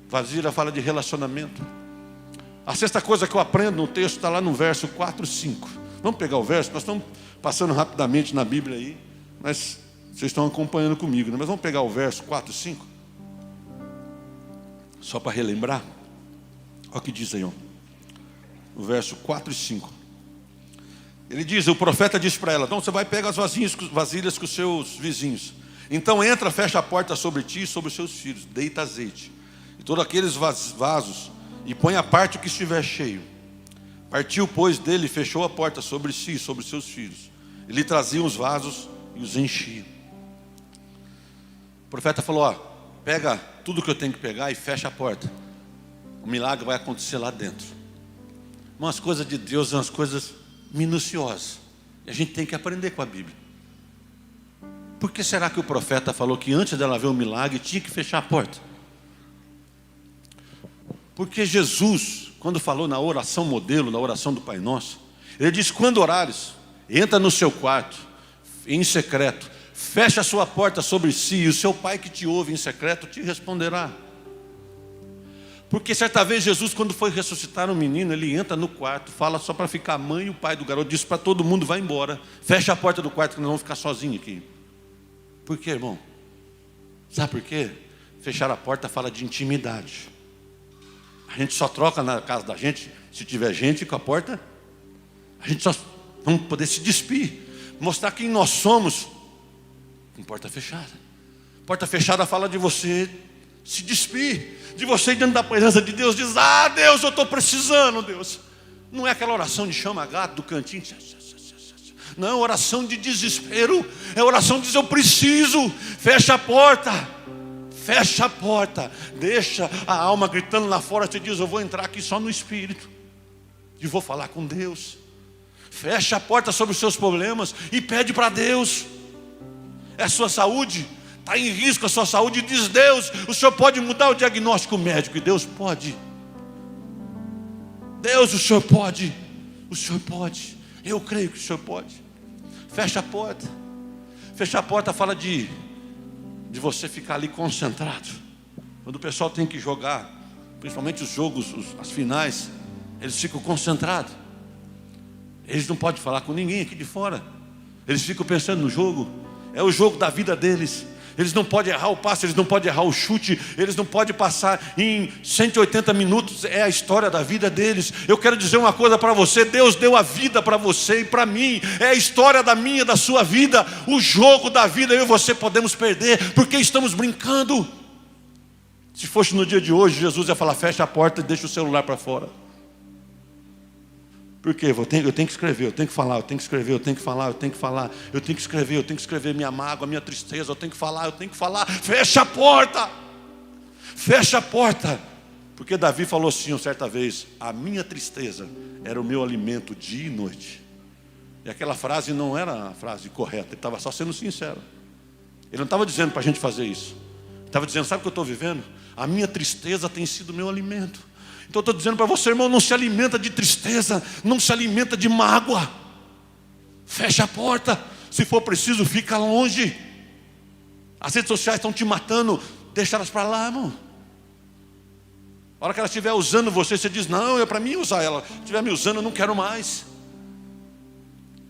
S1: Vasilha fala de relacionamento. A sexta coisa que eu aprendo no texto está lá no verso 4 e 5. Vamos pegar o verso, nós estamos passando rapidamente na Bíblia aí, mas vocês estão acompanhando comigo, né? Mas vamos pegar o verso 4 e 5. Só para relembrar. Olha o que diz aí, ó. O verso 4 e 5. Ele diz, o profeta diz para ela: então você vai pegar as vasilhas com os seus vizinhos. Então entra, fecha a porta sobre ti e sobre os seus filhos. Deita azeite e todos aqueles vasos, e põe à parte o que estiver cheio. Partiu, pois, dele e fechou a porta sobre si e sobre os seus filhos. Ele trazia os vasos e os enchia. O profeta falou: ó, pega tudo que eu tenho que pegar e fecha a porta. O milagre vai acontecer lá dentro. Umas coisas de Deus são umas coisas minuciosas. E a gente tem que aprender com a Bíblia. Por que será que o profeta falou que antes dela ver o milagre tinha que fechar a porta? Porque Jesus, quando falou na oração modelo, na oração do Pai Nosso, ele disse: quando orares, entra no seu quarto, em secreto, fecha a sua porta sobre si, e o seu Pai que te ouve em secreto te responderá. Porque certa vez Jesus, quando foi ressuscitar um menino, ele entra no quarto, fala só para ficar a mãe e o pai do garoto, diz para todo mundo: vai embora, fecha a porta do quarto que nós vamos ficar sozinhos aqui. Por quê, irmão? Sabe por quê? Fechar a porta fala de intimidade. A gente só troca na casa da gente se tiver gente com a porta. A gente só vamos poder se despir, mostrar quem nós somos com porta fechada. Porta fechada fala de você se despir, de você ir dentro da presença de Deus, diz: ah, Deus, eu estou precisando, Deus. Não é aquela oração de chama-gato do cantinho. Não, é oração de desespero. É oração de dizer: eu preciso. Fecha a porta. Fecha a porta. Deixa a alma gritando lá fora. Você diz: eu vou entrar aqui só no Espírito e vou falar com Deus. Fecha a porta sobre os seus problemas e pede para Deus. É a sua saúde, está em risco a sua saúde. Diz: Deus, o Senhor pode mudar o diagnóstico médico. E Deus pode. Deus, o Senhor pode. O Senhor pode. Eu creio que o Senhor pode. Fecha a porta. Fechar a porta fala de você ficar ali concentrado. Quando o pessoal tem que jogar, principalmente os jogos, as finais, eles ficam concentrados. Eles não podem falar com ninguém aqui de fora. Eles ficam pensando no jogo. É o jogo da vida deles. Eles não podem errar o passe, eles não podem errar o chute, eles não podem passar em 180 minutos, é a história da vida deles. Eu quero dizer uma coisa para você: Deus deu a vida para você e para mim, é a história da minha, da sua vida. O jogo da vida eu e você podemos perder, porque estamos brincando. Se fosse no dia de hoje, Jesus ia falar: fecha a porta e deixa o celular para fora. Por quê? Eu tenho que escrever, eu tenho que falar, eu tenho que escrever, eu tenho que falar, eu tenho que falar, eu tenho que escrever minha mágoa, minha tristeza, eu tenho que falar. Fecha a porta! Fecha a porta! Porque Davi falou assim certa vez: a minha tristeza era o meu alimento dia e noite. E aquela frase não era a frase correta, ele estava só sendo sincero. Ele não estava dizendo para a gente fazer isso. Ele estava dizendo: sabe o que eu estou vivendo? A minha tristeza tem sido o meu alimento. Então eu estou dizendo para você, irmão, não se alimenta de tristeza, não se alimenta de mágoa. Fecha a porta. Se for preciso, fica longe. As redes sociais estão te matando, deixa elas para lá, irmão. A hora que ela estiver usando você, você diz: não, é para mim usar ela. Se estiver me usando, eu não quero mais.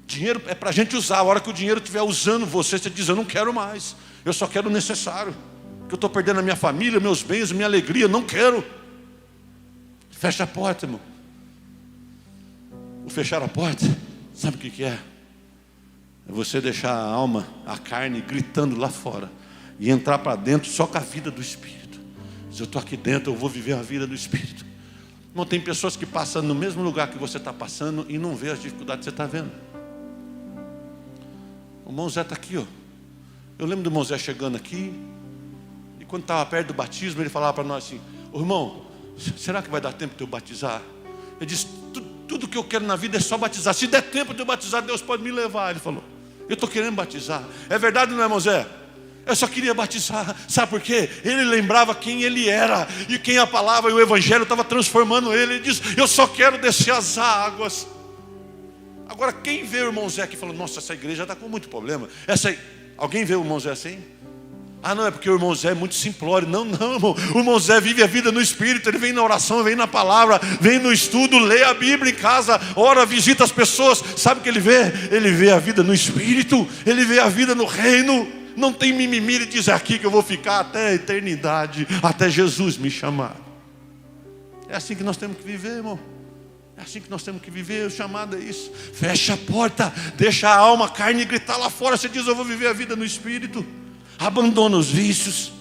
S1: Dinheiro é para a gente usar. A hora que o dinheiro estiver usando você, você diz: eu não quero mais. Eu só quero o necessário. Porque eu estou perdendo a minha família, meus bens, minha alegria, não quero. Fecha a porta, irmão. O fechar a porta, sabe o que é? É você deixar a alma, a carne gritando lá fora e entrar para dentro só com a vida do Espírito. Se eu estou aqui dentro, eu vou viver a vida do Espírito. Não tem pessoas que passam no mesmo lugar que você está passando e não vê as dificuldades que você está vendo. O irmão Zé está aqui, ó. Eu lembro do irmão Zé chegando aqui, e quando estava perto do batismo, ele falava para nós assim: ô irmão, será que vai dar tempo de eu batizar? Ele disse: tudo que eu quero na vida é só batizar. Se der tempo de eu batizar, Deus pode me levar. Ele falou: eu estou querendo batizar. É verdade, não é, irmão Zé? Eu só queria batizar. Sabe por quê? Ele lembrava quem ele era e quem a palavra e o evangelho estava transformando ele. Ele disse: eu só quero descer as águas. Agora, quem vê o irmão Zé aqui falando: nossa, essa igreja está com muito problema. Alguém vê o irmão Zé assim? Ah, não, é porque o irmão Zé é muito simplório. Não, irmão. O irmão Zé vive a vida no Espírito. Ele vem na oração, vem na palavra, vem no estudo, lê a Bíblia em casa, ora, visita as pessoas. Sabe o que ele vê? Ele vê a vida no Espírito. Ele vê a vida no reino. Não tem mimimi. Ele diz: é aqui que eu vou ficar até a eternidade, até Jesus me chamar. É assim que nós temos que viver, irmão. É assim que nós temos que viver. O chamado é isso. Fecha a porta, deixa a alma, a carne gritar lá fora. Você diz: eu vou viver a vida no Espírito. Abandona os vícios.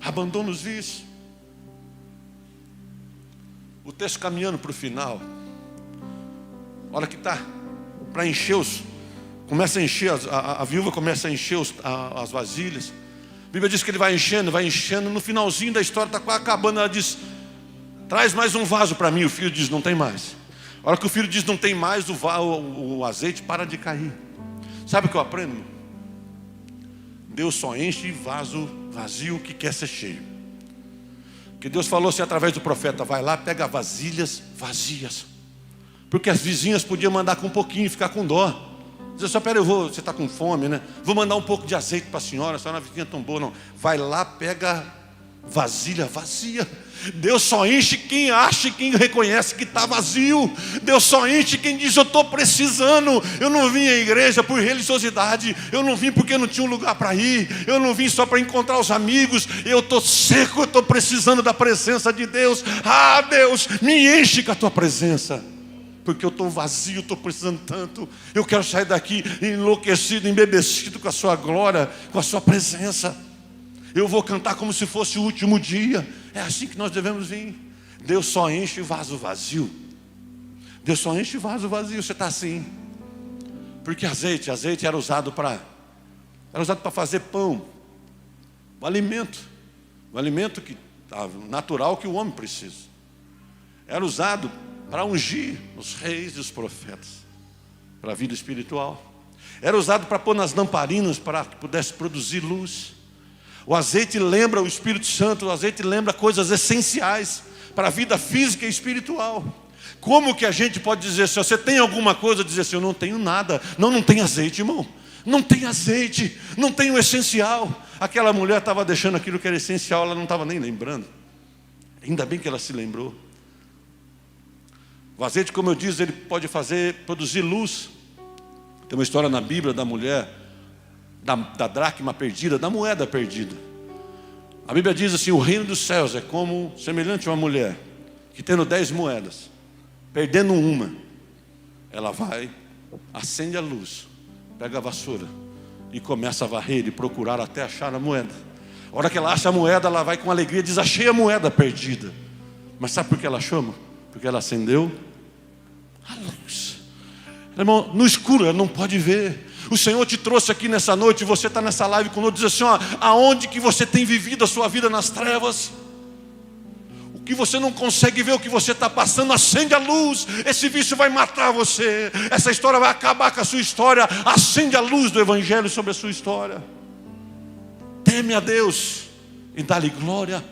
S1: Abandona os vícios. O texto caminhando para o final. Olha que está para encher os. Começa a encher, a viúva começa a encher as vasilhas. A Bíblia diz que ele vai enchendo, vai enchendo. No finalzinho da história, está quase acabando. Ela diz: traz mais um vaso para mim. O filho diz: não tem mais. A hora que o filho diz não tem mais, o azeite para de cair. Sabe o que eu aprendo? Deus só enche vaso vazio que quer ser cheio. Que Deus falou assim através do profeta: vai lá, pega vasilhas vazias. Porque as vizinhas podiam mandar com um pouquinho e ficar com dó. Dizer: só pera, você está com fome, né? Vou mandar um pouco de azeite para a senhora não é vizinha tão boa, não. Vai lá, pega vasilha vazia. Deus só enche quem acha e quem reconhece que está vazio. Deus só enche quem diz: eu estou precisando. Eu não vim à igreja por religiosidade. Eu não vim porque não tinha um lugar para ir. Eu não vim só para encontrar os amigos. Eu estou seco, eu estou precisando da presença de Deus. Ah, Deus, me enche com a tua presença, porque eu estou vazio, estou precisando tanto. Eu quero sair daqui enlouquecido, embebecido com a sua glória, com a sua presença. Eu vou cantar como se fosse o último dia. É assim que nós devemos vir. Deus só enche vaso vazio. Deus só enche vaso vazio. Você está assim. Porque azeite era usado para fazer pão. O alimento que, natural que o homem precisa. Era usado para ungir os reis e os profetas, para a vida espiritual. Era usado para pôr nas lamparinas, para que pudesse produzir luz. O azeite lembra o Espírito Santo. O azeite lembra coisas essenciais para a vida física e espiritual. Como que a gente pode dizer: se você tem alguma coisa, dizer assim: eu não tenho nada? Não tem azeite, irmão. Não tem azeite, não tem o essencial. Aquela mulher estava deixando aquilo que era essencial, ela não estava nem lembrando. Ainda bem que ela se lembrou. O azeite, como eu disse, ele pode produzir luz. Tem uma história na Bíblia da mulher, da dracma perdida, da moeda perdida. A Bíblia diz assim: o reino dos céus é como semelhante a uma mulher que, tendo 10 moedas, perdendo uma, ela vai, acende a luz, pega a vassoura e começa a varrer e procurar até achar a moeda. A hora que ela acha a moeda, ela vai com alegria e diz: achei a moeda perdida. Mas sabe por que ela chama? Porque ela acendeu a luz. Irmão, no escuro ela não pode ver. O Senhor te trouxe aqui nessa noite, e você está nessa live conosco, diz assim: ó, aonde que você tem vivido a sua vida nas trevas? O que você não consegue ver, o que você está passando, acende a luz. Esse vício vai matar você. Essa história vai acabar com a sua história. Acende a luz do Evangelho sobre a sua história. Teme a Deus e dá-lhe glória.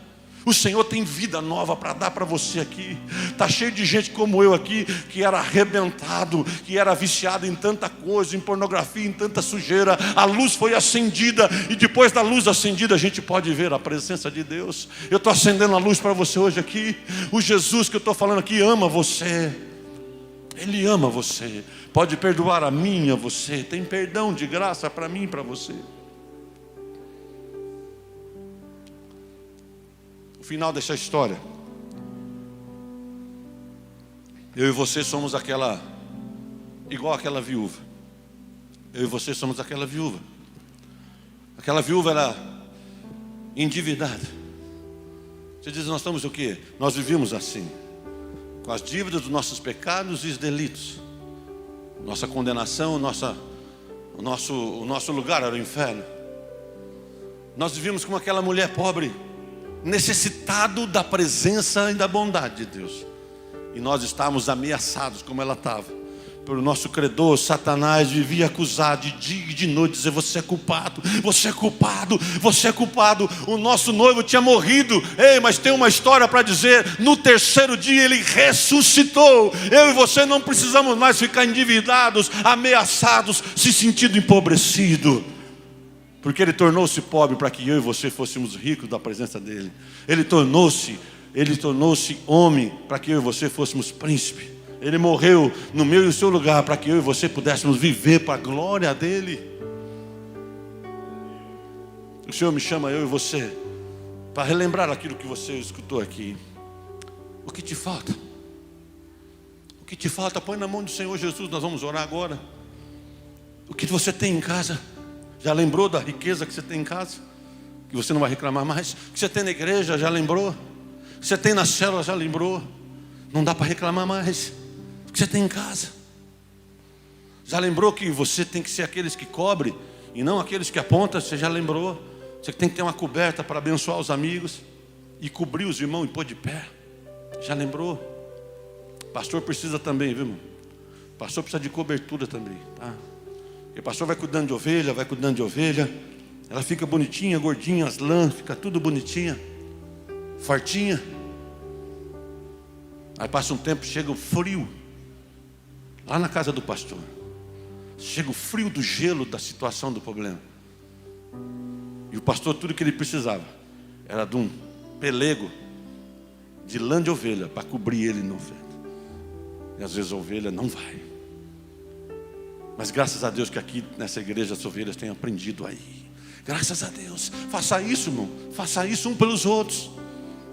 S1: O Senhor tem vida nova para dar para você aqui. Está cheio de gente como eu aqui, que era arrebentado, que era viciado em tanta coisa, em pornografia, em tanta sujeira. A luz foi acendida, e depois da luz acendida a gente pode ver a presença de Deus. Eu estou acendendo a luz para você hoje aqui. O Jesus que eu estou falando aqui ama você. Ele ama você. Pode perdoar a mim e a você. Tem perdão de graça para mim e para você. Final dessa história, eu e você somos igual aquela viúva. Eu e você somos aquela viúva. Aquela viúva era endividada. Você diz: nós estamos o quê? Nós vivíamos assim, com as dívidas dos nossos pecados e os delitos. Nossa condenação, o nosso lugar era o inferno. Nós vivíamos como aquela mulher pobre, necessitado da presença e da bondade de Deus. E nós estávamos ameaçados, como ela estava, pelo nosso credor. Satanás vivia acusar de dia e de noite, dizer: você é culpado, você é culpado, você é culpado. O nosso noivo tinha morrido. Ei, mas tem uma história para dizer: no terceiro dia ele ressuscitou. Eu e você não precisamos mais ficar endividados, ameaçados, se sentindo empobrecido. Porque Ele tornou-se pobre para que eu e você fôssemos ricos da presença dEle. Ele tornou-se homem para que eu e você fôssemos príncipe. Ele morreu no meu e no seu lugar para que eu e você pudéssemos viver para a glória dEle. O Senhor me chama, eu e você, para relembrar aquilo que você escutou aqui. O que te falta? O que te falta? Põe na mão do Senhor Jesus, nós vamos orar agora. O que você tem em casa? Já lembrou da riqueza que você tem em casa? Que você não vai reclamar mais? O que você tem na igreja? Já lembrou? O que você tem na célula? Já lembrou? Não dá para reclamar mais. O que você tem em casa? Já lembrou que você tem que ser aqueles que cobre e não aqueles que apontam? Você já lembrou? Você tem que ter uma coberta para abençoar os amigos e cobrir os irmãos e pôr de pé. Já lembrou? Pastor precisa também, viu, irmão? Pastor precisa de cobertura também, tá? Porque o pastor vai cuidando de ovelha, ela fica bonitinha, gordinha, as lãs, fica tudo bonitinha, fortinha. Aí passa um tempo, chega o frio, lá na casa do pastor. Chega o frio do gelo da situação do problema. E o pastor, tudo que ele precisava era de um pelego de lã de ovelha para cobrir ele no vento. E às vezes a ovelha não vai. Mas graças a Deus que aqui nessa igreja as ovelhas têm aprendido aí. Graças a Deus. Faça isso, irmão. Faça isso uns pelos outros.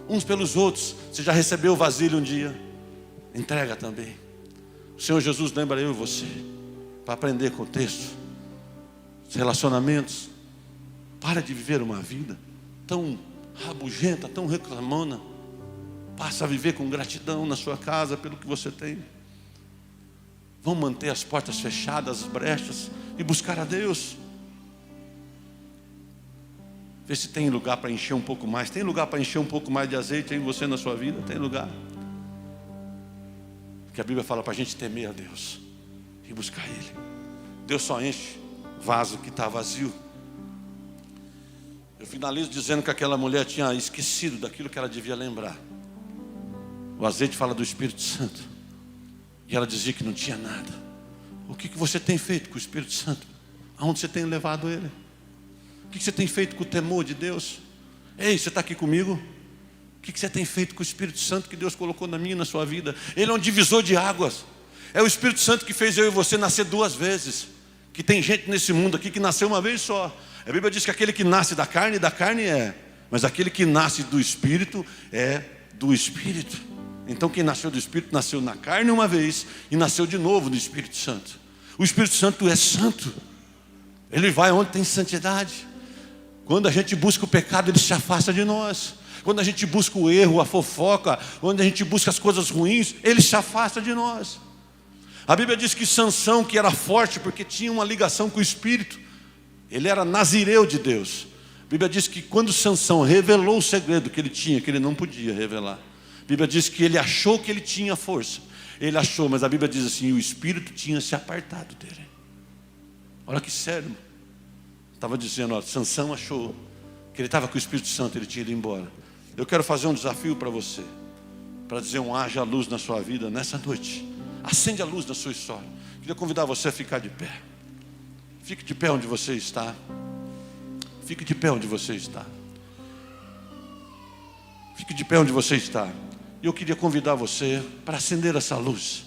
S1: Uns pelos outros. Você já recebeu vasilha um dia? Entrega também. O Senhor Jesus lembra eu e você, para aprender com o texto. Os relacionamentos. Para de viver uma vida tão rabugenta, tão reclamona. Passa a viver com gratidão na sua casa pelo que você tem. Vamos manter as portas fechadas, as brechas, e buscar a Deus. Vê se tem lugar para encher um pouco mais. Tem lugar para encher um pouco mais de azeite em você na sua vida? Tem lugar? Porque a Bíblia fala para a gente temer a Deus e buscar Ele. Deus só enche vaso que está vazio. Eu finalizo dizendo que aquela mulher tinha esquecido daquilo que ela devia lembrar. O azeite fala do Espírito Santo. E ela dizia que não tinha nada. O que você tem feito com o Espírito Santo? Aonde você tem levado ele? O que você tem feito com o temor de Deus? Ei, você está aqui comigo? O que você tem feito com o Espírito Santo que Deus colocou na minha e na sua vida? Ele é um divisor de águas. É o Espírito Santo que fez eu e você nascer 2 vezes. Que tem gente nesse mundo aqui que nasceu uma vez só. A Bíblia diz que aquele que nasce da carne é. Mas aquele que nasce do Espírito é do Espírito. Então quem nasceu do Espírito nasceu na carne uma vez e nasceu de novo do Espírito Santo. O Espírito Santo é santo. Ele vai onde tem santidade. Quando a gente busca o pecado, ele se afasta de nós. Quando a gente busca o erro, a fofoca, quando a gente busca as coisas ruins, ele se afasta de nós. A Bíblia diz que Sansão, que era forte porque tinha uma ligação com o Espírito, ele era nazireu de Deus. A Bíblia diz que quando Sansão revelou o segredo que ele tinha, que ele não podia revelar, a Bíblia diz que ele achou que ele tinha força. Ele achou, mas a Bíblia diz assim, o Espírito tinha se apartado dele. Olha que sério. Estava dizendo, ó, Sansão achou que ele estava com o Espírito Santo, ele tinha ido embora. Eu quero fazer um desafio para você, para dizer haja luz na sua vida nessa noite. Acende a luz na sua história. Queria convidar você a ficar de pé. Fique de pé onde você está. Fique de pé onde você está. Fique de pé onde você está. E eu queria convidar você para acender essa luz.